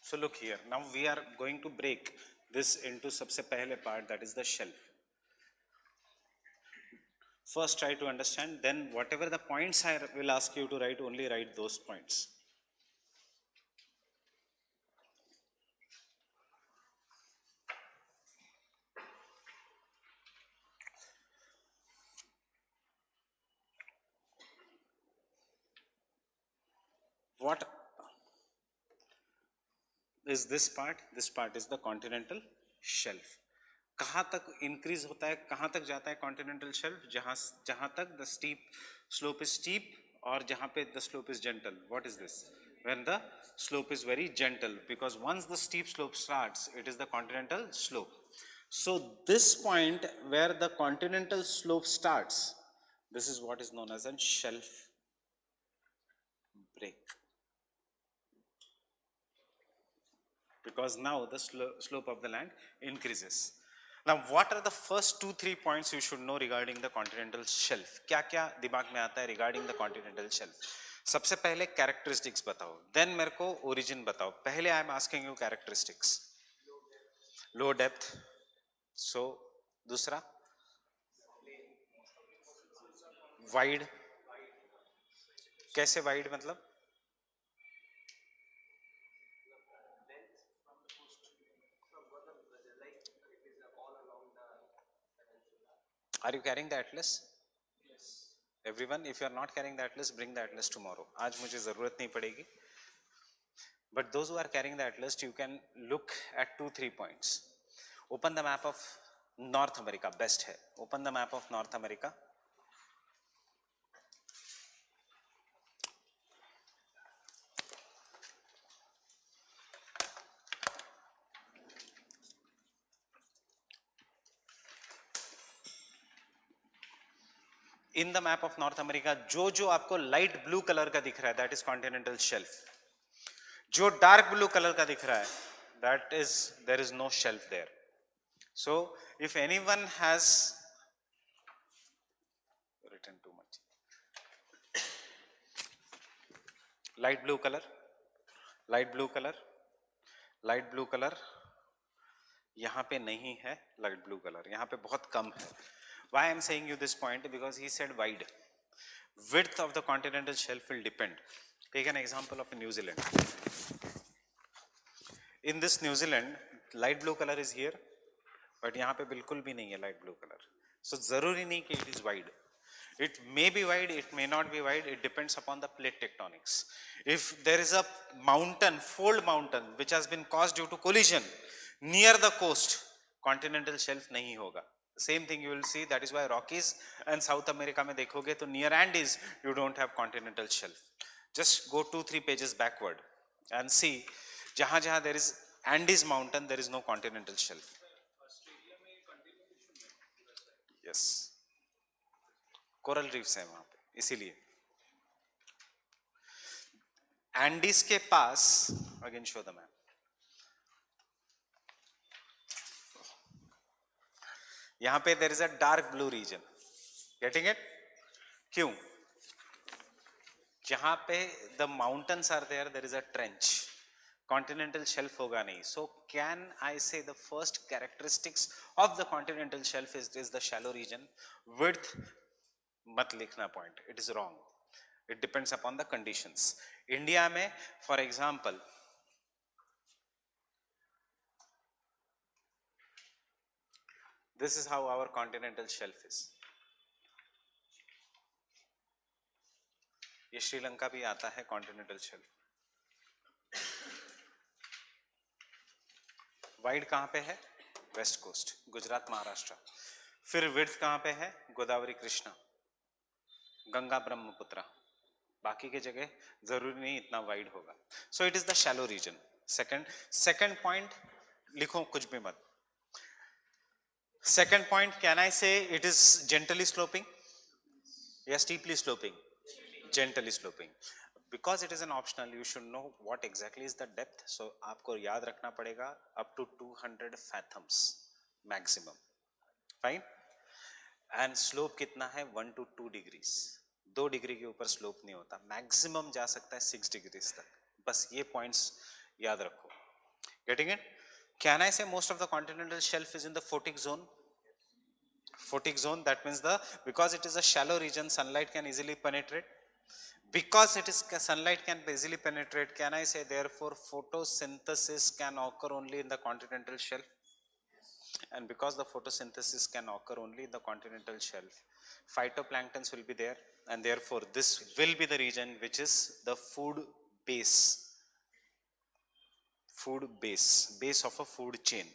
So look here, now we are going to break this into सबसे पहले part, that is the shelf. First try to understand, then whatever the points I will ask you to write, only write those points. What is this part? This part is the continental shelf. कहाँ तक increase होता है, कहाँ तक जाता है continental shelf? जहाँ तक the steep slope is steep और जहाँ पे the slope is gentle. What is this? When the slope is very gentle, because once the steep slope starts, it is the continental slope. So this point where the continental slope starts, this is what is known as a shelf break. Because now the slope of the land increases. Now what are the first 2-3 points you should know regarding the continental shelf? क्या क्या दिमाग में आता है regarding the continental shelf? सबसे पहले characteristics बताओ, then मेरे को origin बताओ. पहले I am asking you characteristics. Low depth. So दूसरा wide. कैसे wide मतलब? Are you carrying the atlas? Yes. Everyone, if you are not carrying the atlas, bring the atlas tomorrow. आज मुझे ज़रूरत नहीं पड़ेगी. But those who are carrying the atlas, you can look at 2-3 points. Open the map of North America. Best है. Open the map of North America. In the map of North America, जो आपको light blue color का दिख रहा है, that is continental shelf. जो dark blue color का दिख रहा है, that is, there is no shelf there. So if anyone has written too much, light blue color, light blue color, light blue color, यहाँ पे नहीं है light blue color, यहाँ पे बहुत कम है. Why I am saying you this point? Because he said wide. Width of the continental shelf will depend. Take an example of New Zealand. In this New Zealand, light blue color is here, but यहाँ पे बिल्कुल भी नहीं है light blue color. So zaruri nahi ki it is wide. It may be wide, it may not be wide, it depends upon the plate tectonics. If there is a mountain, fold mountain, which has been caused due to collision near the coast, continental shelf nahi hoga. The same thing you will see, that is why Rockies and South America mein dekhoge to near Andes you don't have continental shelf. Just go 2-3 pages backward and see, jahan jahan there is Andes mountain, there is no continental shelf. Yes, coral reefs है वहां पे, इसीलिए Andes के पास, again show the map, यहां पे there is a dark blue region, getting it? क्यों? जहां पे the mountains are there is a trench, continental shelf होगा नहीं. So can I say the first characteristics of the continental shelf is the shallow region. Width मत लिखना point, it is wrong. It depends upon the conditions. India में, for example, this is how our continental shelf is. ये श्रीलंका भी आता है continental shelf. Wide कहां पे है? West coast, Gujarat, Maharashtra. फिर विड्थ कहां पे है? गोदावरी, कृष्णा, गंगा, ब्रह्मपुत्र. बाकी के जगह जरूरी नहीं इतना वाइड होगा. So it is the shallow region. Second point लिखो कुछ भी मत. Second point, can I say it is gently sloping या steeply sloping? Gently sloping. Because it is an optional, you should know what exactly is the depth. So आपको याद रखना पड़ेगा up to 200 fathoms maximum. Fine. And slope कितना है? 1 to 2 degrees. 2 degree के ऊपर slope नहीं होता. मैक्सिमम जा सकता है 6 डिग्रीज तक. बस ये पॉइंट्स याद रखो. Getting it? कैन आई से most of the continental shelf is in the photic zone? Photic zone, that means because it is a shallow region, sunlight can easily penetrate. Because it is sunlight can easily penetrate, can I say therefore photosynthesis can occur only in the continental shelf? And because the photosynthesis can occur only in the continental shelf, phytoplanktons will be there, and therefore this will be the region which is the food base of a food chain.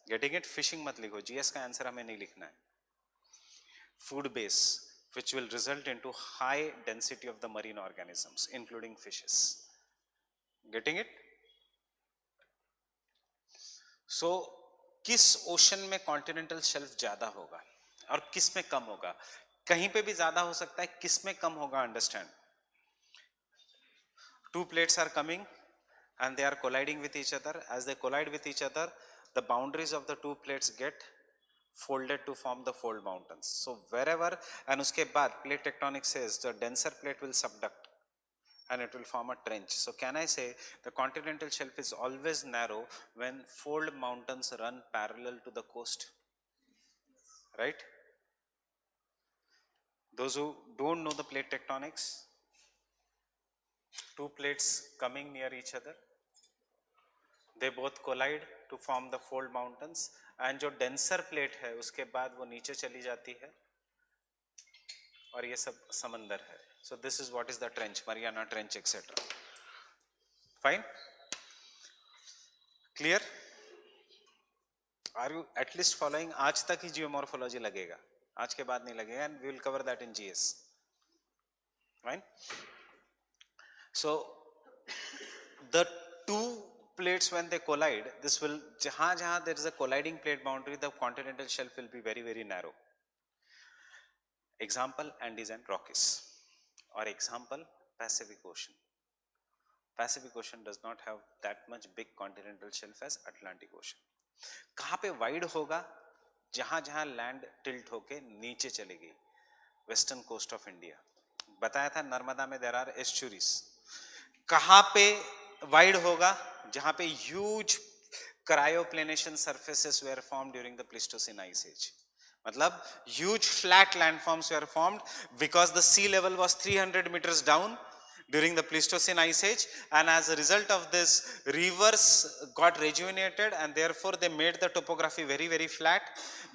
Getting it? Fishing मत लिखो, GS का answer हमें नहीं लिखना है. Food base which will result into high density of the marine organisms including fishes. Getting it? So किस ocean में continental shelf ज्यादा होगा और किस में कम होगा? कहीं पे भी ज्यादा हो सकता है, किस में कम होगा? Understand. 2 plates are coming and they are colliding with each other. As they collide with each other, the boundaries of the 2 plates get folded to form the fold mountains. So wherever, and uske baad plate tectonics says the denser plate will subduct and it will form a trench. So can I say the continental shelf is always narrow when fold mountains run parallel to the coast? Right? Those who don't know the plate tectonics, 2 plates coming near each other, they both collide to form the fold mountains, and जो denser plate है उसके बाद वो नीचे चली जाती है और ये सब समंदर है. So this is what is the trench, Mariana Trench, etc. Fine? Clear? Are you at least following? आज तक ही geomorphology लगेगा, आज के बाद नहीं लगेगा, and we will cover that in GS. Fine? So the 2 plates when they collide, this will, jahan there is a colliding plate boundary, the continental shelf will be very, very narrow. Example, Andes and Rockies. Or example, Pacific Ocean. Pacific Ocean does not have that much big continental shelf as Atlantic Ocean. कहाँ पे wide होगा? जहां land tilt होके नीचे चलेगी. Western coast of India. बताया था नर्मदा में there are estuaries. कहाँ पे wide होगा? जहां पे huge cryoplanation surfaces were formed during the Pleistocene Ice Age. मतलब huge flat landforms were formed because the sea level was 300 meters down during the Pleistocene Ice Age, and as a result of this, rivers got rejuvenated and therefore they made the topography very, very flat.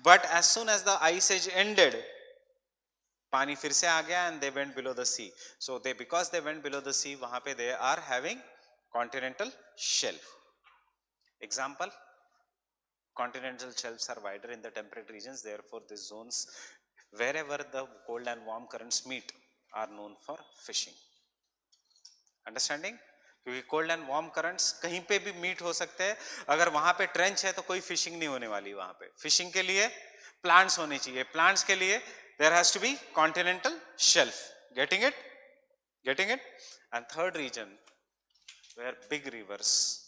but as soon as the ice age ended, पानी फिर से आ गया and they went below the sea. So they, because they went below the sea, वहां पे they are having continental shelf. Example, continental shelves are wider in the temperate regions, therefore these zones wherever the cold and warm currents meet are known for fishing. Understanding? क्योंकि cold and warm currents कहीं पे भी meet हो सकते हैं, अगर वहां पे ट्रेंच है तो कोई फिशिंग नहीं होने वाली वहां पे. फिशिंग के लिए प्लांट्स होने चाहिए, प्लांट्स के लिए there has to be continental shelf. Getting it? Getting it? And third region where big rivers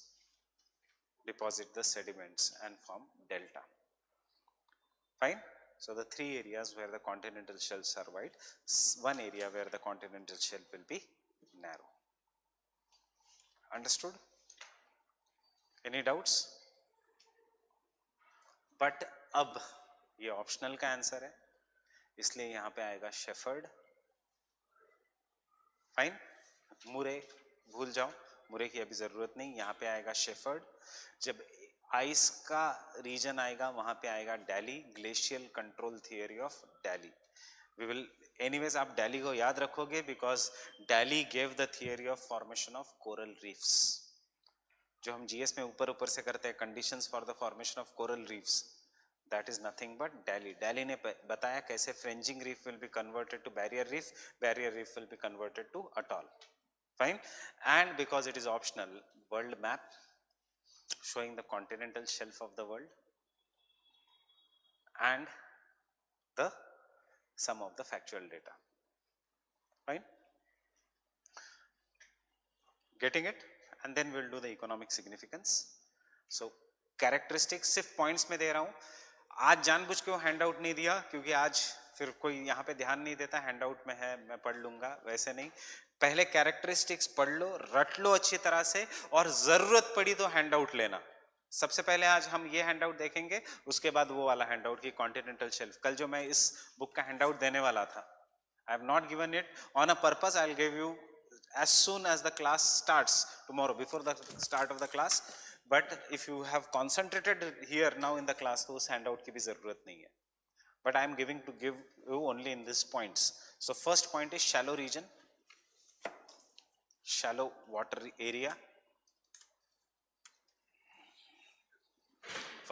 deposit the sediments and form delta. Fine. So the three areas where the continental shelves are wide, one area where the continental shelf will be narrow. Understood? Any doubts? But अब ये optional का answer है, इसलिए यहां पे आएगा shepherd. Fine. मुरे भूल जाओ, मुरे की अभी जरूरत नहीं, यहां पे आएगा शेफर्ड. जब आइस का रीजन आएगा वहां पे आएगा Daly, glacial control theory of Daly. We will anyways, आप डेली को याद रखोगे because Daly gave the theory of formation of coral reefs. जो हम जीएस में ऊपर ऊपर से करते हैं, conditions for the formation of coral reefs, that is nothing but Daly. Daly ने बताया कैसे fringing reef will be converted to barrier reef, barrier reef will be converted to atoll. Fine. And because it is optional, world map showing the continental shelf of the world and the sum of the factual data. Fine. Getting it? And then we'll do the economic significance. So characteristics सिर्फ points में दे रहा हूं. आज जानबूझ के hand out नहीं दिया क्योंकि आज फिर कोई यहाँ पे ध्यान नहीं देता, हैंड आउट में है मैं पढ़ लूंगा, वैसे नहीं. पहले कैरेक्टरिस्टिक्स पढ़ लो, रट लो अच्छी तरह से, और जरूरत पड़ी तो हैंड आउट लेना. सबसे पहले आज हम ये हैंड आउट देखेंगे, उसके बाद वो वाला हैंड आउट की कॉन्टिनेंटल शेल्फ. कल जो मैं इस बुक का हैंड आउट देने वाला था, I have not given it on a purpose. I will give you as soon as the class starts tomorrow, before the start of the class. But if you have concentrated here now in the class, तो उस handout की भी जरूरत नहीं है. But I am giving to give you only in these points. So first point is shallow region, shallow water area.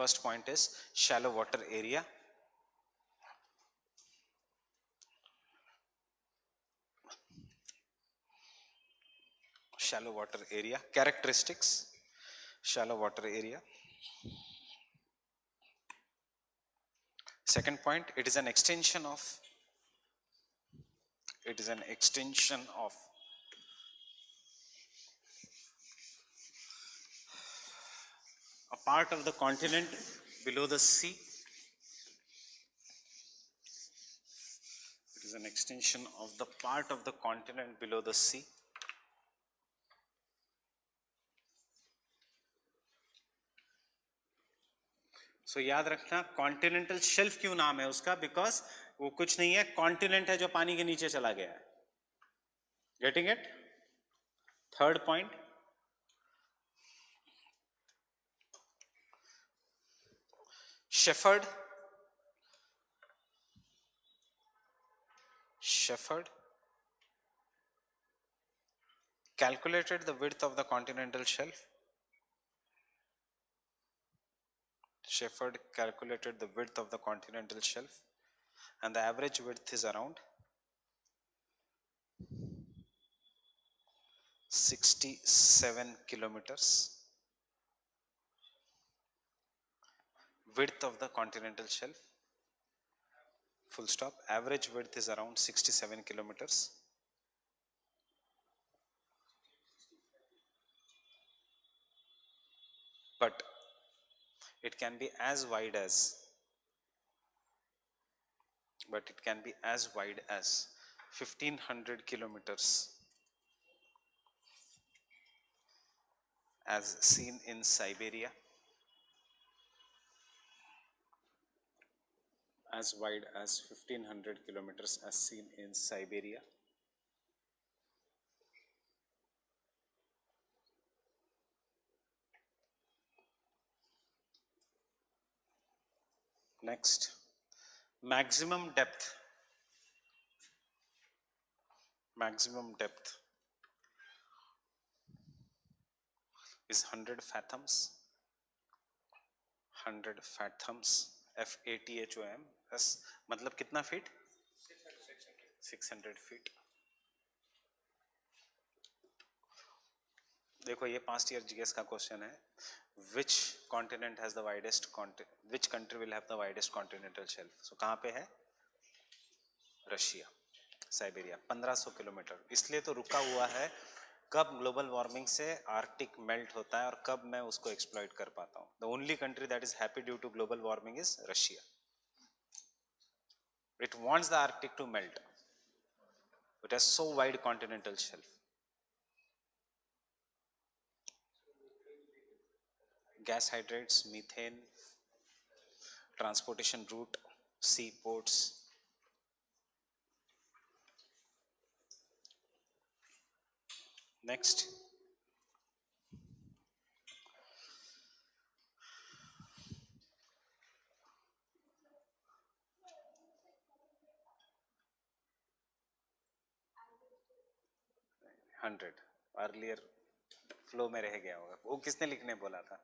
First point is shallow water area. Shallow water area. Characteristics. Shallow water area. Second point, it is an extension of a part of the continent below the sea. It is an extension of the part of the continent below the sea. So याद रखना, continental shelf क्यों नाम है उसका, because वो कुछ नहीं है, कॉन्टिनेंट है जो पानी के नीचे चला गया है. Getting it? Third point, shepherd calculated the width of the continental shelf. Shepherd calculated the width of the continental shelf, and the average width is around 67 kilometers. Width of the continental shelf, full stop. Average width is around 67 kilometers. But it can be as wide as 1500 kilometers as seen in Siberia. As wide as 1500 kilometers as seen in Siberia. Next, maximum depth is 100 fathoms. 100 fathoms, FATHOMS, मतलब कितना feet? 600 feet. देखो ये past year GS का question है. Which continent has the widest which country will have the widest continental shelf? So कहाँ पे है? Russia, Siberia. 1500 kilometre. इसलिए तो रुका हुआ है. कब ग्लोबल वार्मिंग से आर्कटिक मेल्ट होता है और कब मैं उसको एक्सप्लॉइट कर पाता हूँ. The only country that is happy due to global warming is Russia. It wants the Arctic to melt. It has so wide continental shelf. Gas hydrates, methane, transportation route, seaports. Next. Hundred earlier flow में रह गया होगा. वो किसने लिखने बोला था?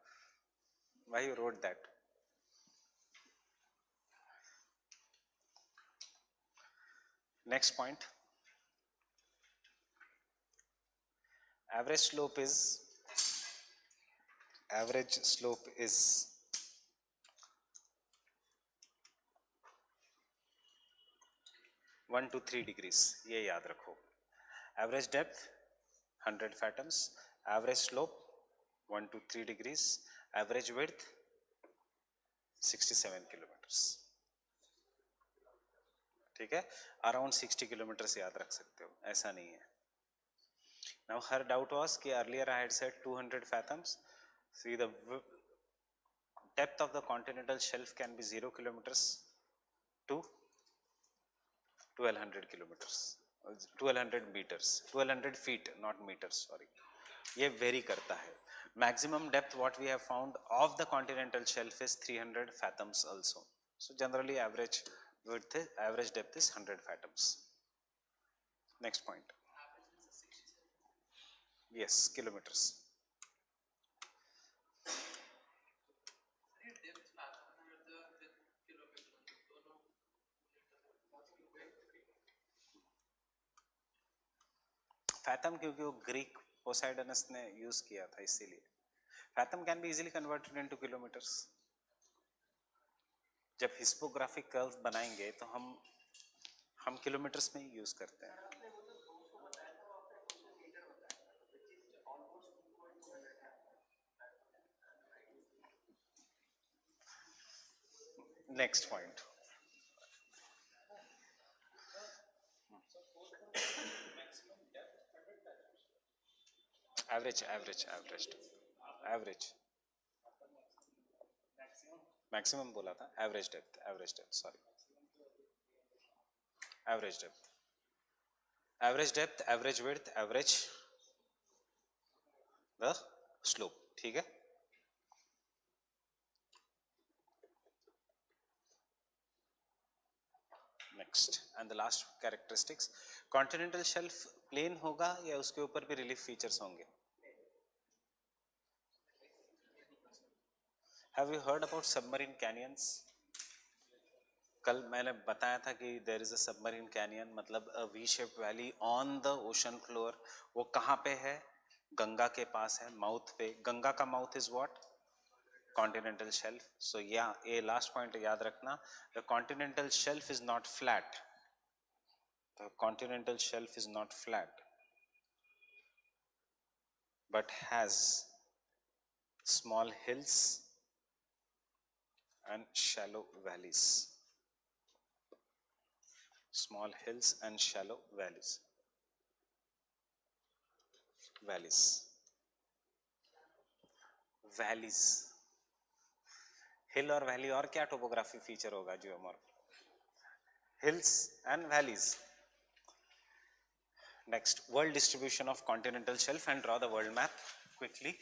Why you wrote that? Next point. Average slope is 1 to 3 degrees. ये याद रखो. Average depth 100 fathoms. Average slope 1 to 3 degrees. Average width 67 kilometers. ठीक है. अराउंड 60 किलोमीटर याद रख सकते हो, ऐसा नहीं है. Now her doubt was कि earlier I had said 200 fathoms. See the depth of the continental shelf can be 0 kilometers to 1200 kilometers, 1200 meters, 1200 feet, not meters, sorry. ये vary करता है. Maximum depth what we have found of the continental shelf is 300 fathoms also. So generally average width, average depth is 100 fathoms. Next point. Yes, kilometers. Fathom क्योंकि वो Greek पोसाइडनस ने use किया था, इसीलिए. Fathom can be easily converted into kilometers. जब हिस्पोग्राफिक curve बनाएंगे तो हम किलोमीटर्स में ही यूज करते हैं. Next point. एवरेज मैक्सिमम बोला था. Average depth sorry. Average depth, average width, average the slope. ठीक है. Next and the last characteristics. Continental shelf plain होगा या उसके ऊपर भी रिलीफ फीचर्स होंगे? Have you heard about submarine canyons? कल मैंने बताया था कि there is a submarine canyon, मतलब a V shaped valley on the ocean floor. वो कहाँ पे है? गंगा के पास है, माउथ पे. गंगा का mouth is what? Continental shelf. So या ये लास्ट पॉइंट याद रखना. The continental shelf is not flat. The continental shelf is not flat but has small hills and shallow valleys. Small hills and shallow valleys. Valleys. Hill और valley और क्या topography feature होगा geomorph? Hills and valleys. Next, world distribution of continental shelf and draw the world map quickly.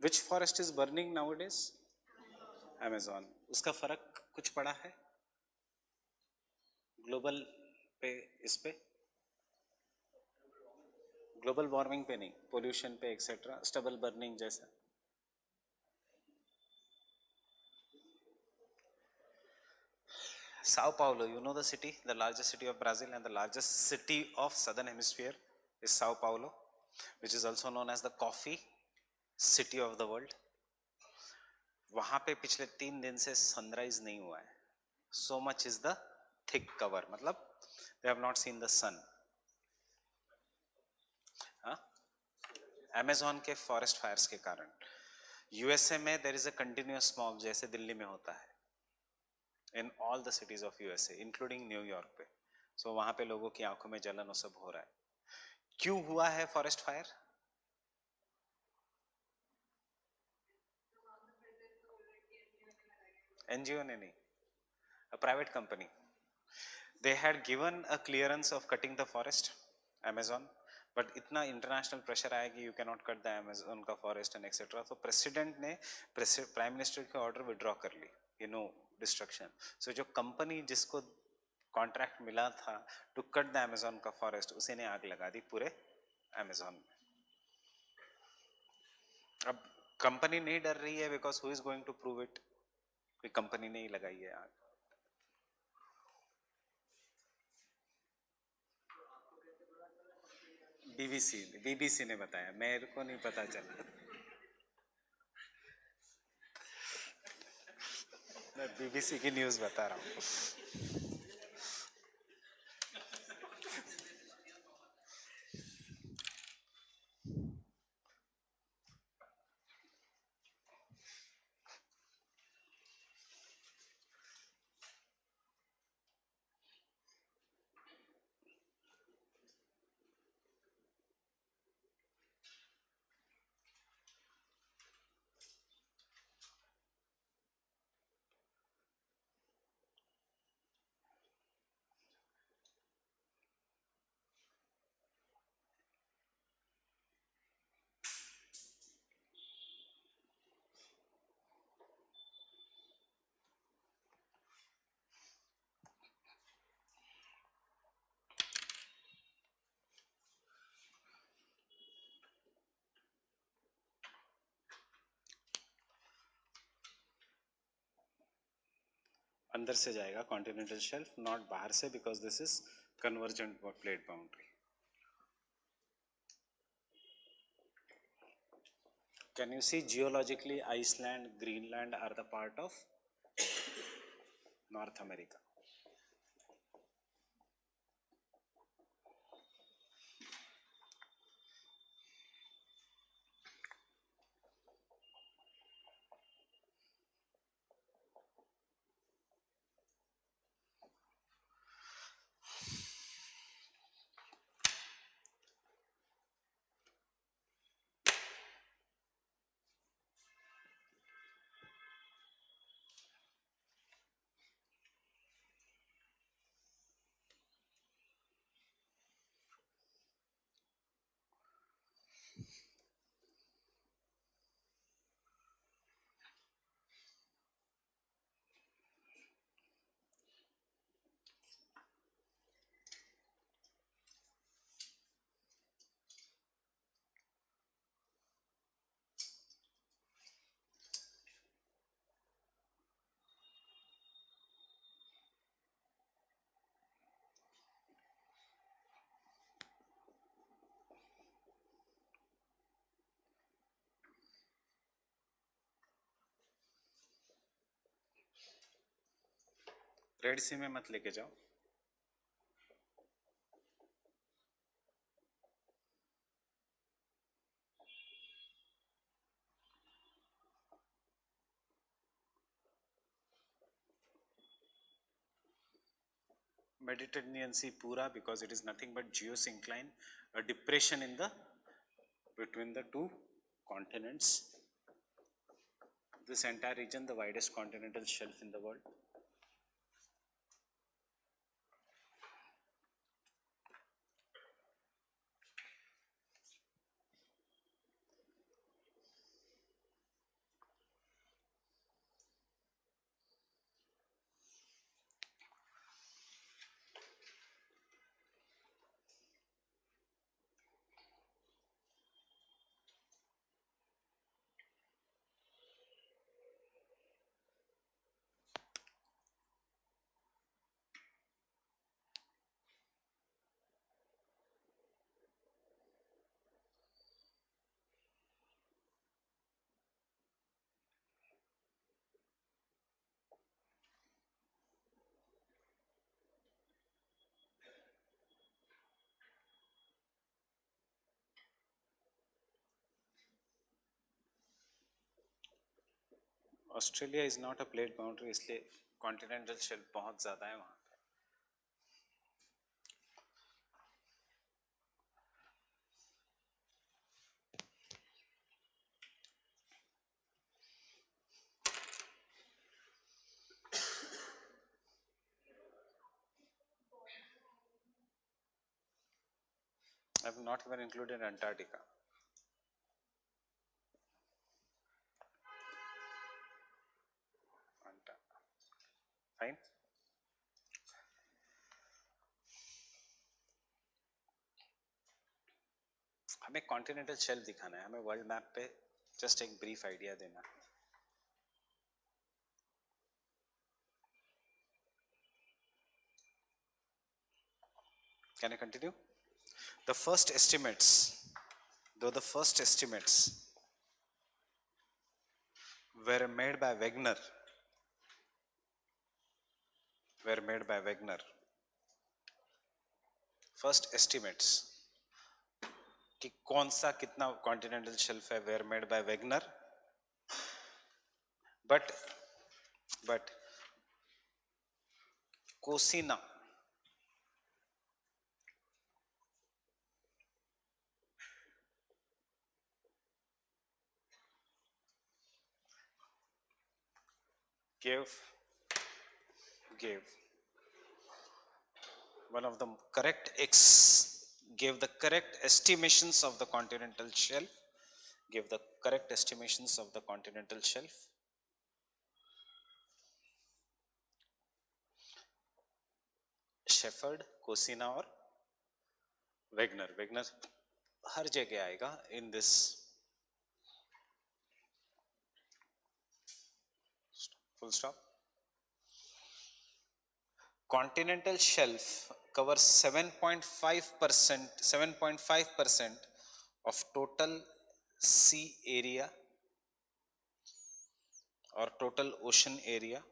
Which forest is burning nowadays? Amazon. उसका फर्क कुछ पड़ा है global पे, इस पे ग्लोबल वार्मिंग पे नहीं, पोल्यूशन पे एक्सेट्रा, स्टबल बर्निंग जैसा? Sao Paulo, you know the city, the largest city of Brazil and the largest city of southern hemisphere is Sao Paulo, which is also known as the coffee city of the world. वहां पे पिछले 3 दिन से sunrise नहीं हुआ है. So much is the thick cover, मतलब they have not seen the sun. हाँ, अमेजोन के फॉरेस्ट फायर्स के कारण. यूएसए में there is a continuous smog जैसे दिल्ली में होता है in all the cities of USA including New York पे. सो वहां पे लोगों की आंखों में जलन और सब हो रहा है. क्यों हुआ है फॉरेस्ट फायर? एनजीओ ने नहीं, a private company. They had given a clearance of cutting the forest, Amazon, but इतना इंटरनेशनल प्रेशर आया कि you can not cut the Amazon का फॉरेस्ट एंड एक्सेट्रा. तो प्रेसिडेंट ने प्राइम मिनिस्टर की order withdraw कर ली, यू नो, डिस्ट्रक्शन. सो जो company जिसको कॉन्ट्रैक्ट मिला था टू कट द अमेजोन का फॉरेस्ट, उसी ने आग लगा दी पूरे अमेजोन में. अब कंपनी नहीं डर रही है because who is going to prove it? कोई कंपनी नहीं लगाई है आग. बीबीसी ने बताया, मेरे को नहीं पता चला. मैं बीबीसी की न्यूज बता रहा हूँ. अंदर से जाएगा कॉन्टिनेंटल शेल्फ, नॉट बाहर से, because this is convergent plate boundary. Can you see geologically Iceland, Greenland are the part of North America. Red sea में मत लेके जाओ. Mediterranean Sea पूरा, because it is nothing but geosyncline, a depression in the between the two continents. This entire region, the widest continental shelf in the world. Australia is not a plate boundary, इसलिए continental shelf बहुत ज़्यादा है वहाँ. I have not even included Antarctica. Fine. हमें continental shelf दिखाना है, हमें world map पे जस्ट एक ब्रीफ आइडिया देना है. Can I continue? The first estimates, though the first estimates were made by Wegener, first estimates कि कौन सा कितना कॉन्टिनेंटल शेल्फ है, were made by Wegener, but Cosina gave one of the gave the correct estimations of the continental shelf, Shepard, Kossinna और Wegener हर जगह आएगा in this. Full stop. Continental shelf covers 7.5% of total sea area or total ocean area.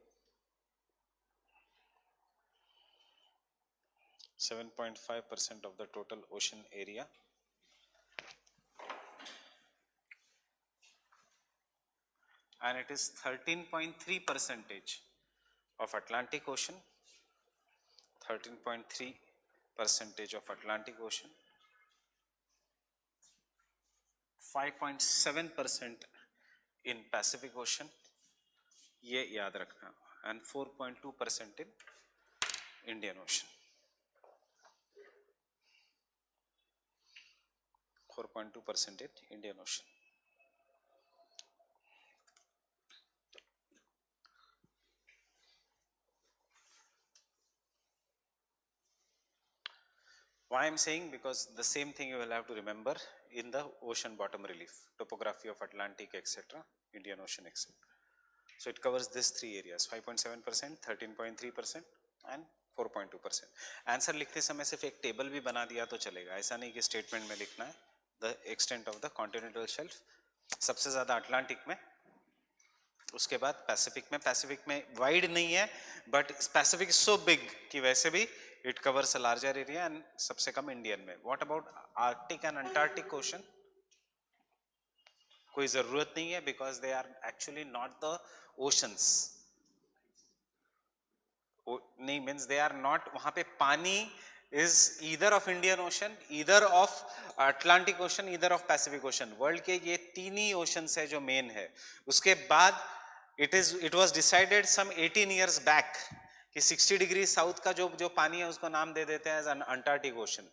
7.5% of the total ocean area. And it is 13.3% of Atlantic Ocean. 13.3% of Atlantic Ocean. 5.7% in Pacific Ocean. ये याद रखना. And 4.2% in Indian Ocean. 4.2% in Indian Ocean. Why I am saying? Because the same thing you will have to remember in the ocean bottom relief, topography of Atlantic, etc., Indian Ocean, etc. So it covers these three areas: 5.7%, 13.3%, and 4.2%. Answer लिखते समय सिर्फ एक table भी बना दिया तो चलेगा, ऐसा नहीं कि स्टेटमेंट में लिखना है. The extent of the continental shelf सबसे ज़्यादा अटलांटिक में, उसके बाद पैसिफिक में वाइड नहीं है, but Pacific is so big कि वैसे भी it covers a larger area, and सबसे कम इंडियन में. What about Arctic and Antarctic ocean? कोई जरूरत नहीं है, because they are actually not the oceans. नहीं, मीन्स दे आर नॉट, वहां पे पानी is either of Indian Ocean, either of Atlantic Ocean, either of Pacific Ocean. World के ये तीन ही ओशंस है जो मेन है. उसके बाद it was decided some 18 years back कि 60 डिग्री साउथ का जो पानी है उसको नाम दे देते हैं as an Antarctic ocean.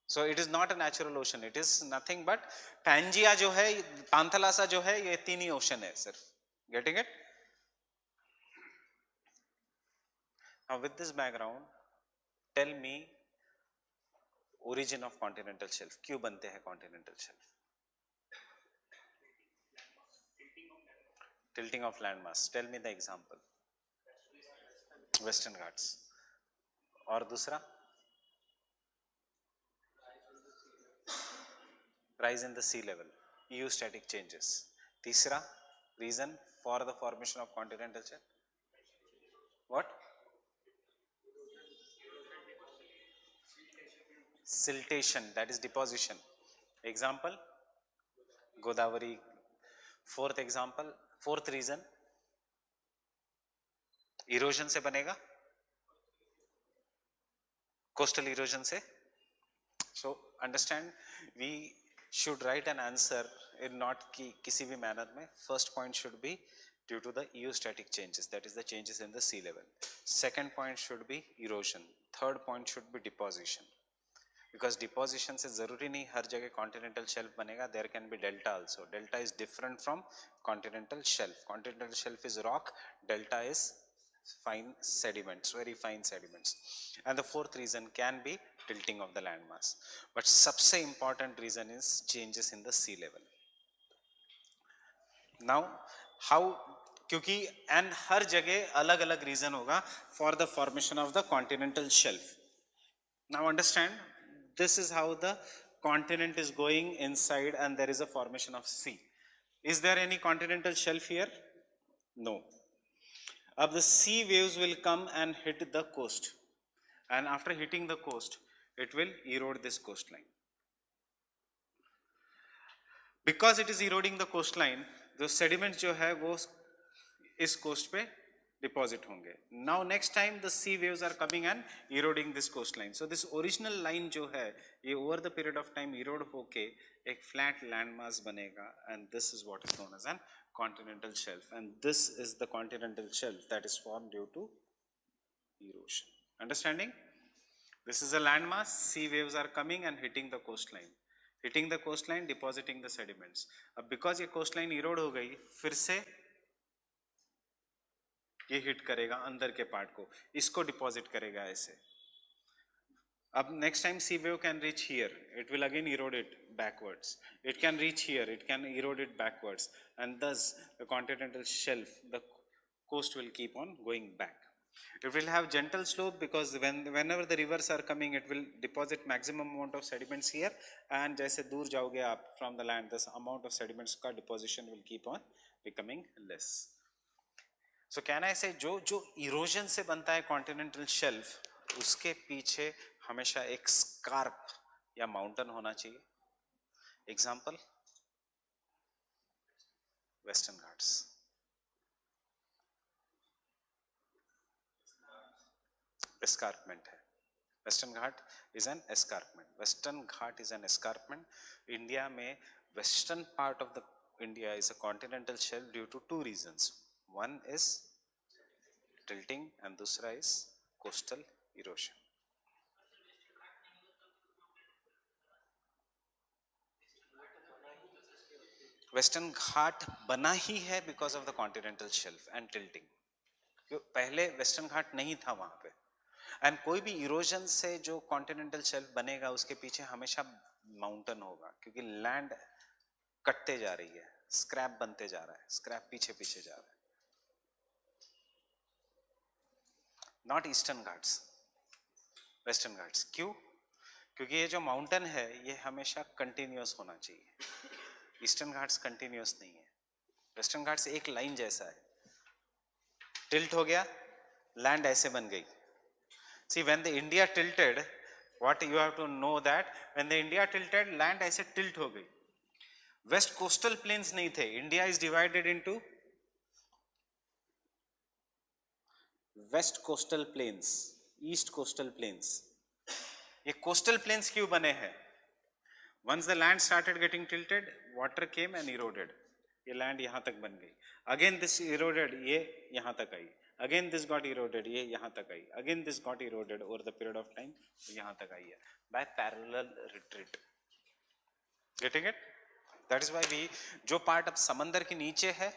So it is not a natural ocean, it is nothing but Pangaea जो है, पांथलासा जो है, ये तीन ही ओशन है सिर्फ. Getting it? Now with this background, tell me origin of continental shelf. क्यों बनते हैं continental shelf? Tilting of landmass. Tell me the example. Western Ghats. और दूसरा? Rise in the sea level. Geostatic changes. तीसरा reason for the formation of continental shelf? What? Siltation, that is deposition. Example? Godavari. Fourth example, fourth region erosion से बनेगा, coastal erosion से. So understand, we should write an answer in not किसी भी manner में. First point should be due to the eostatic changes, that is the changes in the sea level. Second point should be erosion. Third point should be deposition. Because deposition से जरूरी नहीं हर जगह continental shelf बनेगा. There can be delta also. Delta is different from continental shelf. Continental shelf is rock. Delta is fine sediments, very fine sediments. And the fourth reason can be tilting of the landmass. But सबसे important reason is changes in the sea level. Now how, क्योंकि and हर जगह अलग अलग reason होगा for the formation of the continental shelf. Now understand, this is how the continent is going inside and there is a formation of sea. Is there any continental shelf here? No. अब the sea waves will come and hit the coast, and after hitting the coast it will erode this coastline. Because it is eroding the coastline, the sediments जो है वो इस coast पे deposit होंगे. Now next time the sea waves are coming and eroding this coastline. So this original line जो है ये over the period of time erode होके एक flat landmass बनेगा, and this is what is known as an continental shelf, and this is the continental shelf that is formed due to erosion. Understanding? This is a landmass, sea waves are coming and hitting the coastline. Hitting the coastline, depositing the sediments. अब because ये coastline erode हो गई, फिर से ये hit करेगा अंदर के part को, इसको deposit करेगा ऐसे. अब next time sea wave can reach here, it will again erode it backwards. It can reach here, it can erode it backwards, and thus the continental shelf, the coast will keep on going back. It will have gentle slope because whenever the rivers are coming, it will deposit maximum amount of sediments here, and जैसे दूर जाओगे आप from the land, this amount of sediments का deposition will keep on becoming less. So can I say जो erosion से बनता है continental shelf, उसके पीछे हमेशा एक स्कार्प या माउंटेन होना चाहिए. Example Western Ghats. एस्कार्पमेंट है. Western Ghat is an escarpment. Western Ghat is an escarpment. India में western part of the India is a continental shelf due to two reasons. One is tilting and दूसरा is coastal erosion. Western Ghat बना ही है because of the continental shelf and tilting. पहले Western Ghat नहीं था वहां पे, एंड कोई भी इरोजन से जो कॉन्टिनेंटल शेल्फ बनेगा उसके पीछे हमेशा माउंटेन होगा, क्योंकि लैंड कटते जा रही है, स्क्रैप बनते जा रहा है, स्क्रैप पीछे पीछे जा रहा है. Not eastern Ghats, western Ghats. क्यों? क्योंकि ये जो माउंटेन है ये हमेशा कंटिन्यूअस होना चाहिए. ईस्टर्न घाट्स कंटिन्यूअस नहीं है. वेस्टर्न घाट्स एक लाइन जैसा है, टिल्ट हो गया, लैंड ऐसे बन गई. See, when the India tilted, what you have to know that when the India tilted, land ऐसे tilt हो गई. West coastal plains नहीं थे. India is divided into West coastal plains, East coastal plains. ये coastal plains क्यों बने हैं? Once the land started getting tilted, water came and eroded. ये land यहाँ तक बन गई. Again this eroded, ये यहाँ तक आई. Again this got eroded, ये यहाँ तक आई. Again this got eroded over the period of time, यहाँ तक आई है. By parallel retreat. Getting it? That is why we, जो part अब समंदर के नीचे है,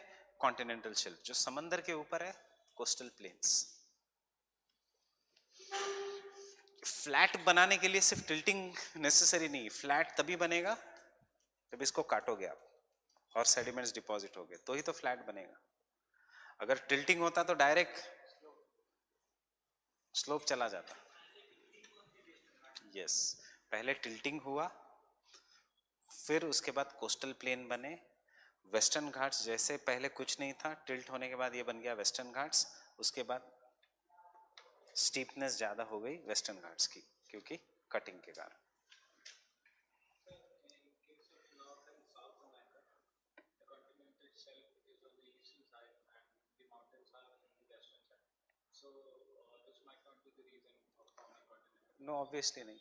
continental shelf. जो समंदर के ऊपर है, coastal plains. फ्लैट बनाने के लिए सिर्फ टिल्टिंग नेसेसरी नहीं. फ्लैट तभी बनेगा जब इसको काटोगे आप और सेडिमेंट्स डिपॉजिट हो गए, तो ही तो फ्लैट बनेगा. अगर टिल्टिंग होता तो डायरेक्ट स्लोप चला जाता. यस, पहले टिल्टिंग हुआ, फिर उसके बाद कोस्टल प्लेन बने. वेस्टर्न घाट्स जैसे पहले कुछ नहीं था, टिल्ट होने के बाद ये बन गया वेस्टर्न घाट्स. उसके बाद स्टीपनेस ज्यादा हो गई वेस्टर्न घाट्स की, क्योंकि कटिंग के कारण. No, obviously नहीं.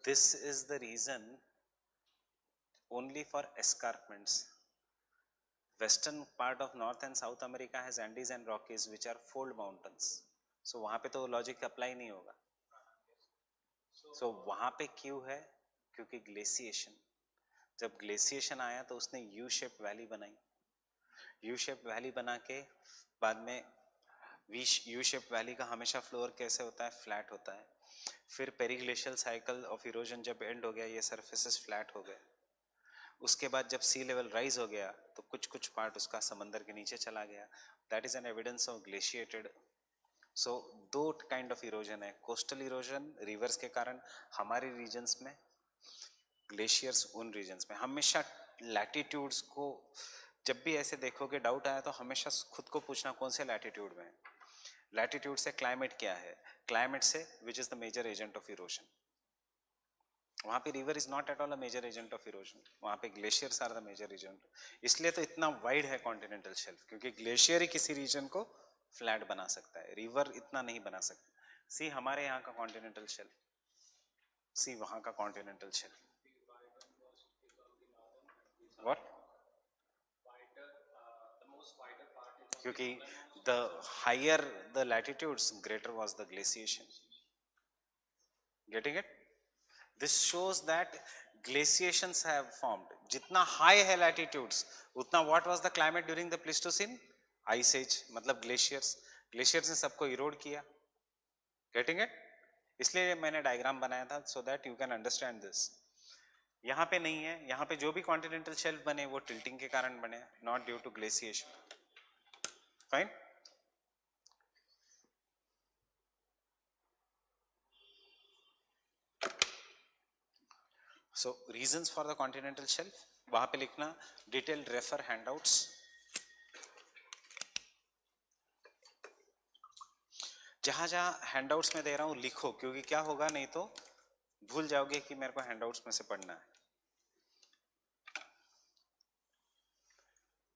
This is the reason only for escarpments. Western part of North and South America has Andes and Rockies which are fold mountains. So वहाँ पे तो लॉजिक अप्लाई नहीं होगा. So वहाँ पे क्यों है? क्योंकि ग्लेशिएशन. जब ग्लेशिएशन आया तो उसने यू शेप वैली बनाई. यू शेप वैली बना के बाद में यू शेप वैली का हमेशा फ्लोर कैसे होता है? फ्लैट होता है. फिर पेरीग्लेशियल साइकिल ऑफ इरोजन जब एंड हो गया, ये सरफेसेस फ्लैट हो गए. उसके बाद जब सी लेवल राइज हो गया तो कुछ कुछ पार्ट उसका समंदर के नीचे चला गया. That is an evidence of glaciated. So दो काइंड ऑफ इरोजन है. कोस्टल इरोजन रिवर्स के कारण हमारे रीजन्स में, ग्लेशियर्स उन रीजन्स में. हमेशा लैटिट्यूड्स को जब भी ऐसे देखोगे डाउट आया तो हमेशा खुद को पूछना कौन से लैटिट्यूड में है. लैटिट्यूड से क्लाइमेट क्या है, क्लाइमेट से which is the major agent of erosion. वहाँ पे river is not at all a major agent of erosion. वहाँ पे glaciers are the major agent. इसलिए तो इतना वाइड है कॉन्टिनेंटल शेल्फ, क्योंकि ग्लेशियर ही किसी रीजन को फ्लैट बना सकता है, रिवर इतना नहीं बना सकता. सी हमारे यहाँ का कॉन्टिनेंटल शेल्फ, सी वहाँ का कॉन्टिनेंटल शेल्फ. व्हाट? क्योंकि the higher the latitudes greater was the glaciation. Getting it? This shows that glaciations have formed. जितना high है latitudes, उतना what was the climate during the Pleistocene? Ice age, मतलब glaciers. Glaciers ने सबको erode किया. Getting it? इसलिए मैंने diagram बनाया था so that you can understand this. यहाँ पे नहीं है. यहाँ पे जो भी continental shelf बने वो tilting के कारण बने, not due to glaciation. Fine? So reasons for the continental shelf, वहाँ पे लिखना detailed refer handouts. जहाँ जहाँ हैंडआउट्स में दे रहा हूँ लिखो, क्योंकि क्या होगा नहीं तो भूल जाओगे कि मेरे को हैंडआउट्स में से पढ़ना है.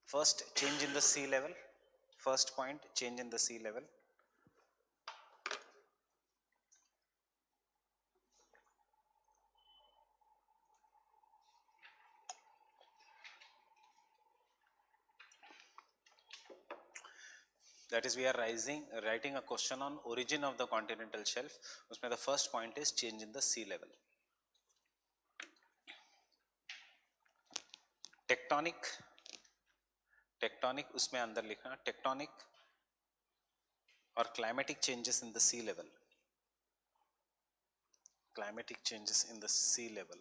First, change in the sea level. First point, change in the sea level. That is, we are writing a question on origin of the continental shelf. उसमें the first point is change in the sea level. Tectonic उसमें अंदर लिखना tectonic और climatic changes in the sea level. Climatic changes in the sea level.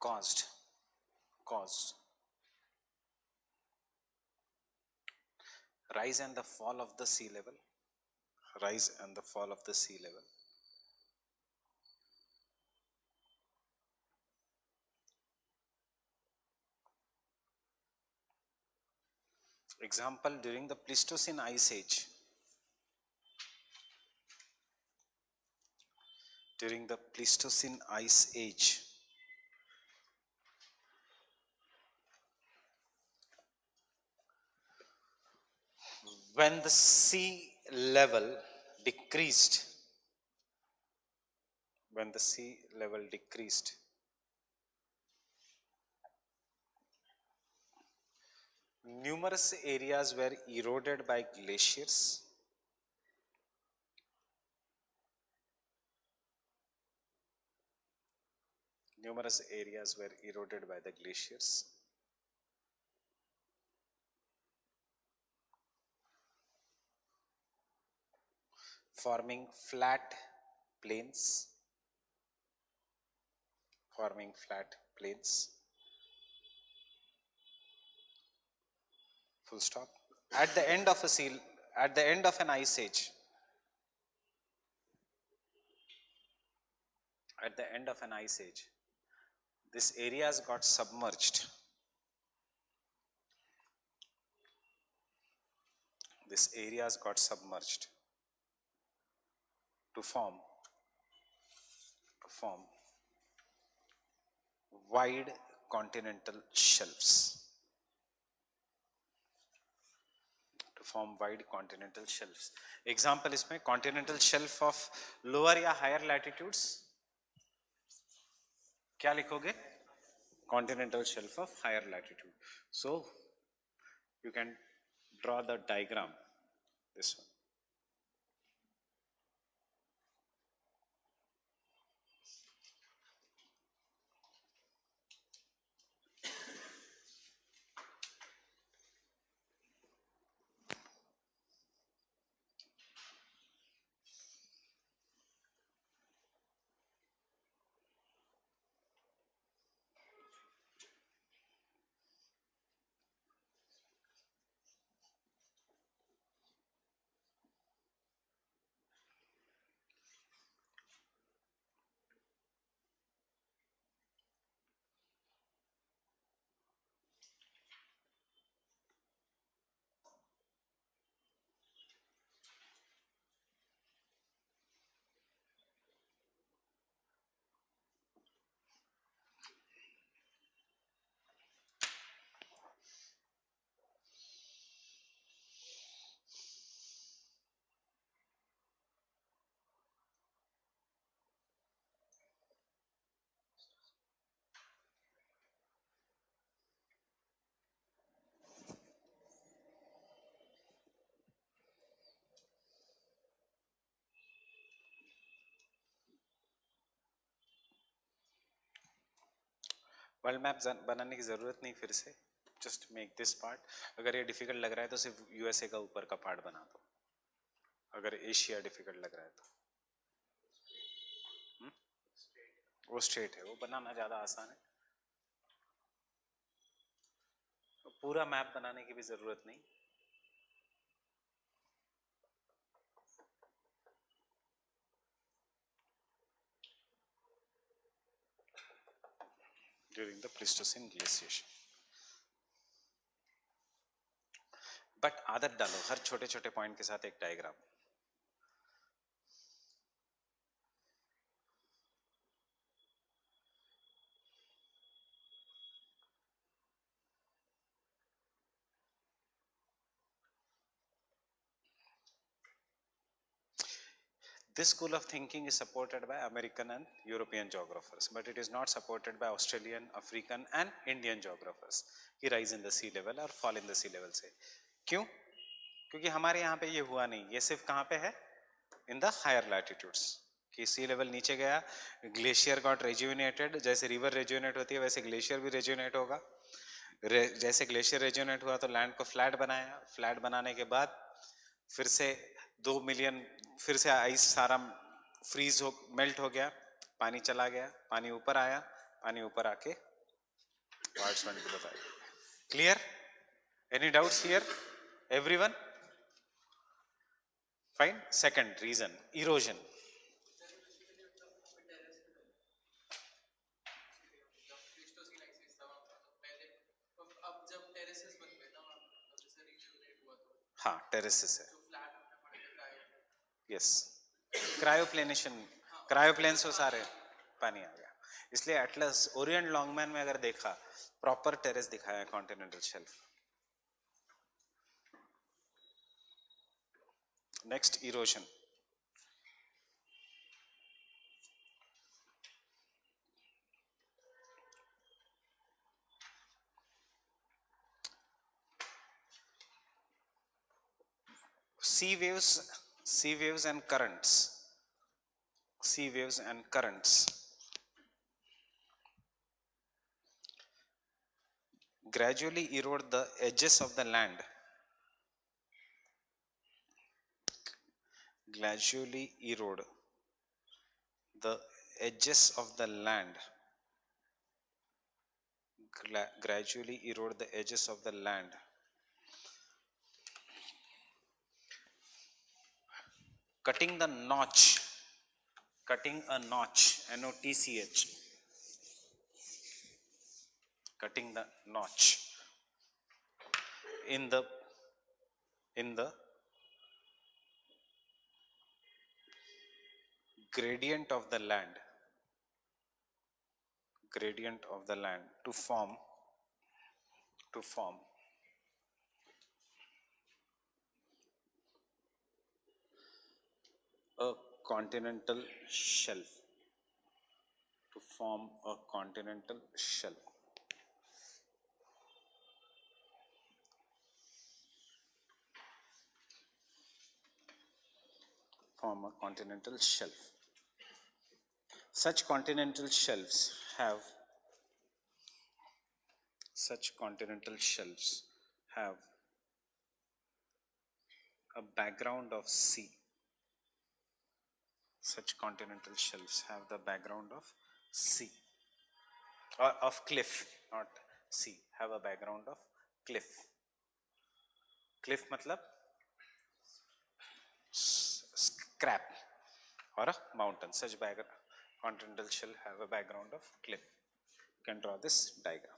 Caused rise and the fall of the sea level. Rise and the fall of the sea level. Example, during the Pleistocene ice age. During the Pleistocene ice age, when the sea level decreased, numerous areas were eroded by glaciers. Numerous areas were eroded by the glaciers. Forming flat plains. Full stop. At the end of an ice age. At the end of an ice age, this areas got submerged. To form wide continental shelves. to form wide continental shelves. Example इसमें continental shelf of lower या higher latitudes क्या लिखोगे? Continental shelf of higher latitude. So you can draw the diagram, this one. World map बनाने की ज़रूरत नहीं फिर से, जस्ट मेक दिस पार्ट. अगर ये डिफिकल्ट लग रहा है तो सिर्फ यूएसए का ऊपर का पार्ट बना दो, अगर एशिया डिफिकल्ट लग रहा है तो. वो स्ट्रेट है, वो बनाना ज़्यादा आसान है. तो पूरा मैप बनाने की भी ज़रूरत नहीं. During the Pleistocene glaciation. But आदत डालो हर छोटे छोटे पॉइंट के साथ एक diagram. This school of thinking is supported by American and European geographers, but it is not supported by Australian, African and Indian geographers. कि rise in the sea level और fall in the sea level से. क्यों? क्योंकि हमारे यहाँ पे ये हुआ नहीं. ये सिर्फ कहाँ पे है? In the higher latitudes. कि सी लेवल नीचे गया, ग्लेशियर गॉट रेजुविनेटेड. जैसे रिवर रेजुविनेट होती है वैसे ग्लेशियर भी रेजुविनेट होगा. जैसे ग्लेशियर रेजुविनेट हुआ तो लैंड को फ्लैट बनाया. फ्लैट बनाने के बाद फिर से 2 मिलियन फिर से आइस सारा फ्रीज हो, मेल्ट हो गया, पानी चला गया, पानी ऊपर आया, पानी ऊपर आके पार्ट्समेंट को बताया. Clear? Any doubts here everyone? Fine. Second region, erosion. हाँ टेरेसेस है. यस, क्रायोप्लेनेशन, क्रायोप्लेन से सारे पानी आ गया. इसलिए एटलस ओरिएंट लॉन्गमैन में अगर देखा प्रॉपर टेरेस दिखाया है continental shelf. Next erosion. sea waves and currents. Sea waves and currents gradually erode the edges of the land. Gradually erode the edges of the land. Gradually erode the edges of the land. Cutting the notch. Cutting a notch. N-O-T-C-H. Cutting the notch in the gradient of the land. Gradient of the land to form continental shelf, to form a continental shelf. Form a continental shelf. Such continental shelves have such continental shelves have a background of sea. Such continental shelves have the background of sea, or of cliff, not sea, have a background of cliff. Cliff matlab scrap or a mountain. Such continental shelf have a background of cliff. You can draw this diagram.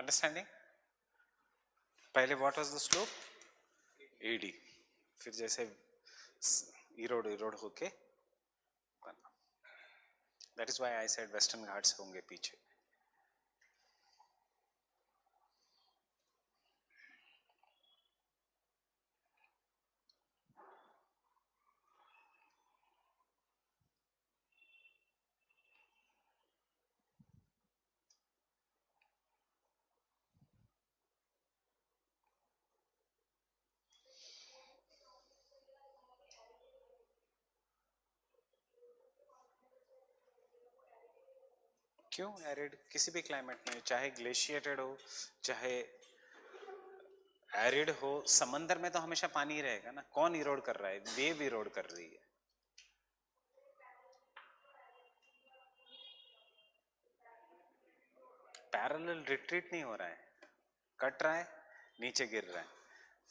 Understanding? पहले what was the slope? AD. फिर जैसे इरोड इरोड होके बना. That is why I said Western Ghats होंगे पीछे. क्यों arid? किसी भी क्लाइमेट में, चाहे ग्लेशिएटेड हो, चाहे एरिड हो, समंदर में तो हमेशा पानी ही रहेगा ना. कौन इरोड कर रहा है? वेव इरोड कर रही है. पैरेलल रिट्रीट नहीं हो रहा है, कट रहा है, नीचे गिर रहा है,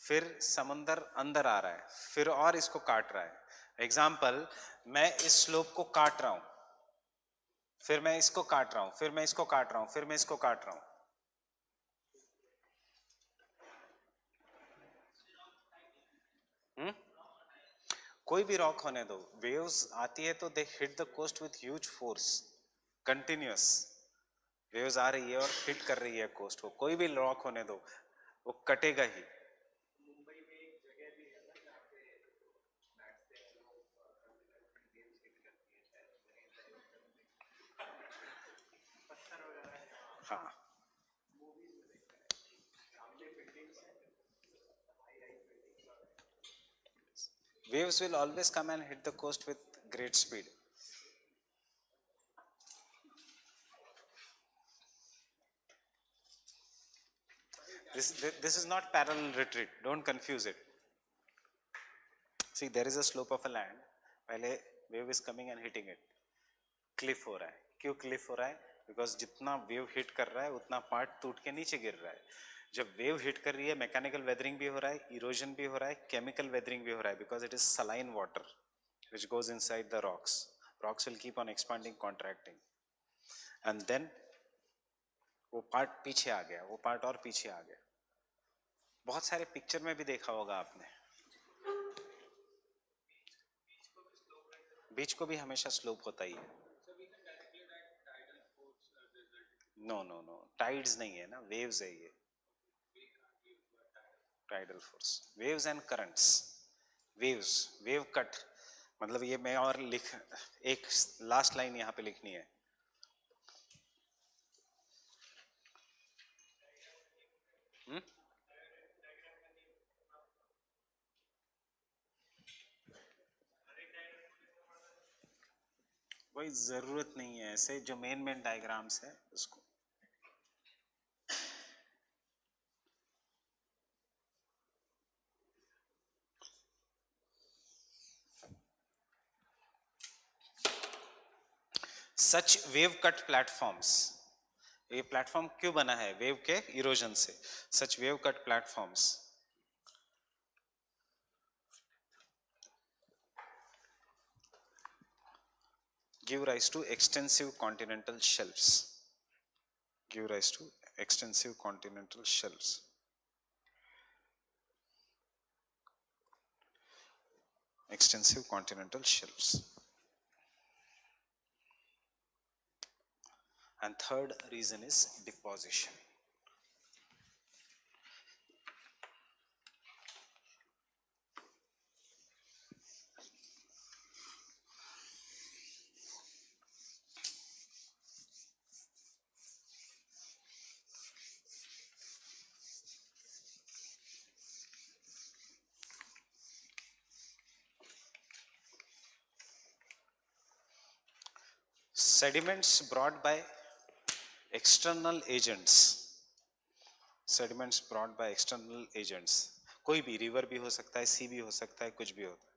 फिर समंदर अंदर आ रहा है, फिर और इसको काट रहा है. एग्जाम्पल, मैं इस स्लोप को काट रहा हूं, फिर मैं इसको काट रहा हूं, फिर मैं इसको काट रहा हूं, फिर मैं इसको काट रहा हूं. कोई भी रॉक होने दो, वेव्स आती है तो they hit the coast with huge force, continuous waves आ रही है और हिट कर रही है कोस्ट को. कोई भी रॉक होने दो, वो कटेगा ही. हाँ, waves will always come and hit the coast with great speed. This is not parallel retreat, don't confuse it. See, there is a slope of a land, पहले wave is coming and hitting it, cliff हो रहा है. क्यों cliff हो रहा है? Because जितना wave hit कर रहा है उतना part टूट के नीचे गिर रहा है. जब wave hit कर रही है, mechanical weathering भी हो रहा है, erosion भी हो रहा है, chemical weathering भी हो रहा है, because it is saline water which goes inside the rocks. Rocks will keep on expanding, contracting, and then वो पार्ट पीछे आ गया, वो पार्ट और पीछे आ गया. बहुत सारे पिक्चर में भी देखा होगा आपने. बीच को भी हमेशा स्लोप होता ही है. नो नो नो, टाइड्स नहीं है ना, वेव्स है ये. Tidal force, waves and currents. Waves, wave cut मतलब ये मैं और लिख, एक लास्ट लाइन यहाँ पे लिखनी है. कोई जरूरत नहीं है, ऐसे जो मेन डायग्राम्स है उसको सच वेव कट प्लेटफॉर्म्स, ये प्लेटफॉर्म क्यों बना है? वेव के इरोजन से। Such wave cut platforms give rise to extensive continental shelves, give rise to extensive continental shelves. Extensive continental shelves. And third reason is deposition. Sediments brought by external agents, sediments brought by external agents, कोई भी river भी हो सकता है, सी भी हो सकता है, कुछ भी होता है,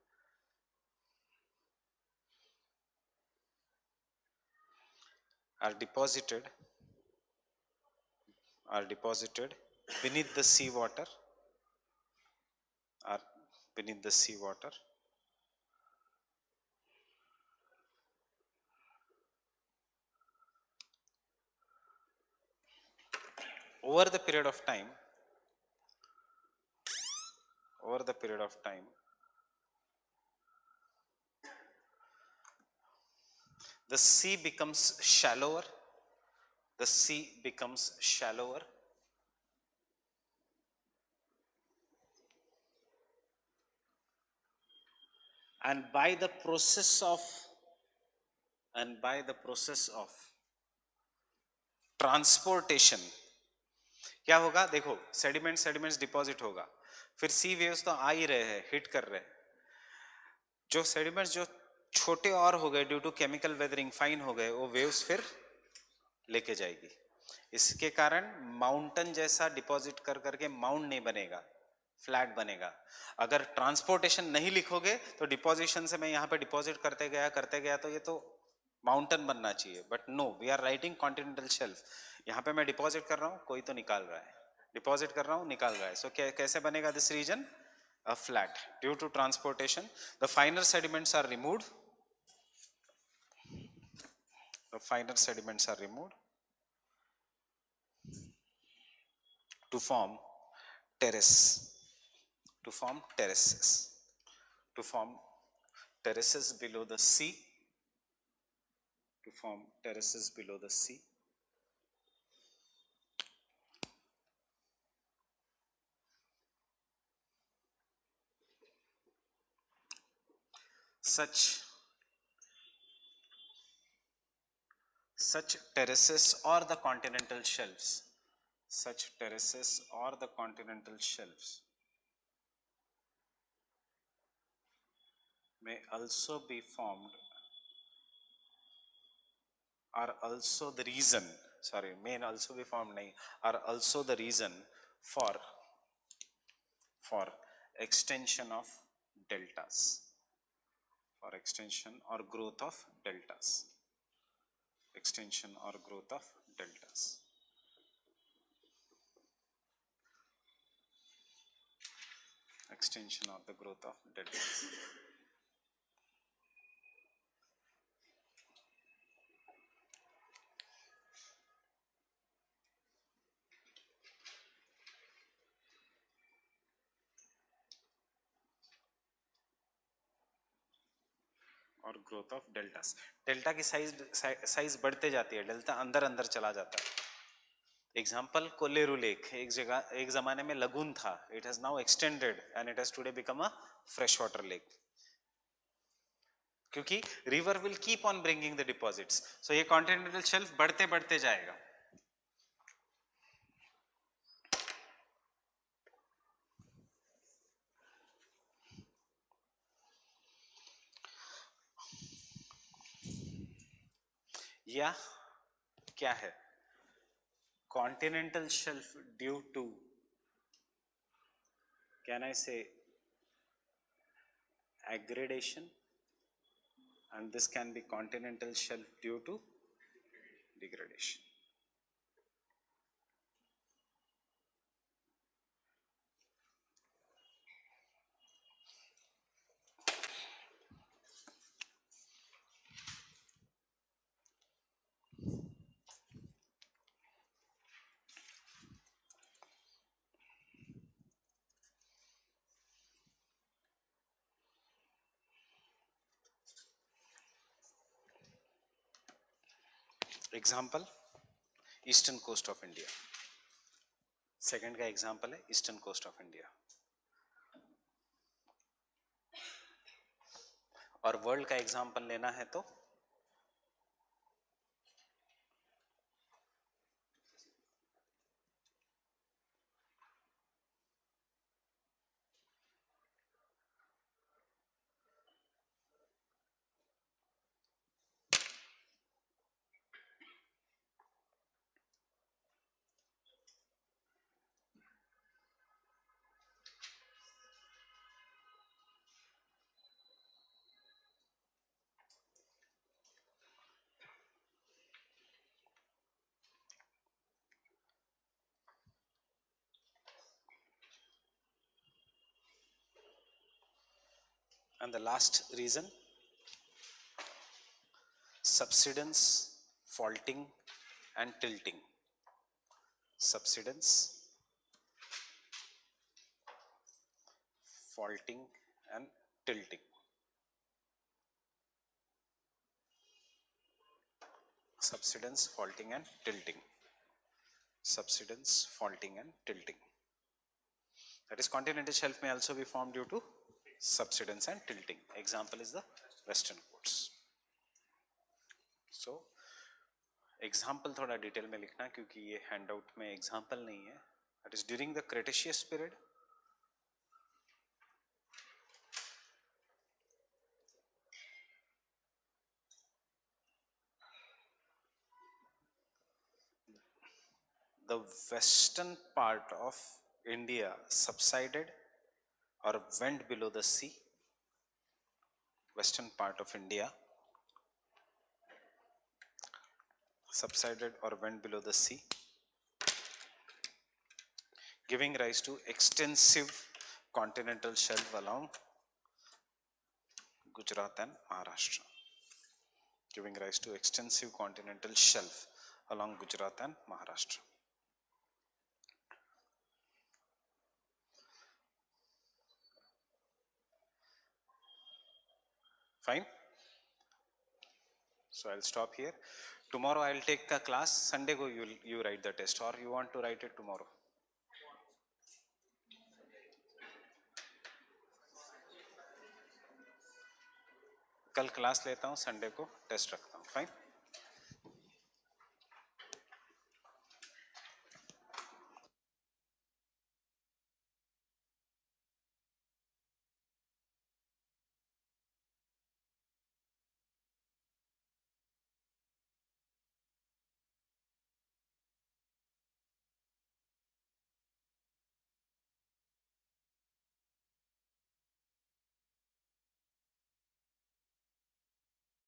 are deposited beneath the sea water, are beneath the sea water, over the period of time, over the period of time, the sea becomes shallower, the sea becomes shallower, and by the process of transportation क्या होगा? देखो, sediments deposit होगा, फिर सी waves तो आ ही रहे हैं, hit कर रहे हैं, जो सेडिमेंट्स जो छोटे और हो गए due to chemical weathering, fine हो गए, वो वेव्स फिर लेके जाएगी। इसके कारण माउंटेन जैसा डिपॉजिट कर करके माउंट नहीं बनेगा, फ्लैट बनेगा। अगर ट्रांसपोर्टेशन नहीं लिखोगे तो डिपॉजिशन से मैं यहाँ पे डिपॉजिट करते गया तो ये तो माउंटेन बनना चाहिए, but no, we are writing continental shelf. यहाँ पे मैं डिपॉजिट कर रहा हूँ, कोई तो निकाल रहा है, डिपॉजिट कर रहा हूँ, निकाल रहा है। सो कैसे बनेगा this region? A flat due to transportation. The finer sediments are removed, the finer sediments are removed to form terrace, to form terraces, to form terraces below the sea, to form terraces below the sea. Such terraces or the continental shelves, such terraces or the continental shelves may also be formed, are also the reason, sorry, may also be formed nahi, are also the reason for extension of deltas, for extension or growth of deltas, extension or growth of deltas. Extension or the growth of deltas. और growth of deltas, delta की size बढ़ते जाती है, delta अंदर अंदर चला जाता है। एग्जाम्पल कोलेरू लेक, एक जमाने में लगून था, it has now extended and it has today become a fresh water lake, क्योंकि river will keep on bringing the deposits. So ये कॉन्टिनेंटल शेल्फ बढ़ते बढ़ते जाएगा। या क्या है? Continental shelf due to, can I say, aggradation, and this can be continental shelf due to degradation. Example, eastern coast of India. Second का example है eastern coast of India. और वर्ल्ड का एग्जाम्पल लेना है तो and the last reason, subsidence, faulting and tilting. Subsidence, faulting and tilting. Subsidence, faulting and tilting. Subsidence, faulting and tilting. That is, continental shelf may also be formed due to subsidence and tilting. Example is the western coast. So example थोड़ा detail में लिखना क्योंकि ये handout में example नहीं है. That is during the Cretaceous period the western part of India subsided or went below the sea. Western part of India subsided or went below the sea, giving rise to extensive continental shelf along Gujarat and Maharashtra. Giving rise to extensive continental shelf along Gujarat and Maharashtra. Fine. So I'll stop here. Tomorrow I'll take the class. Sunday go you write the test, or you want to write it tomorrow? कल class लेता हूँ, Sunday को test रखता हूँ. Fine.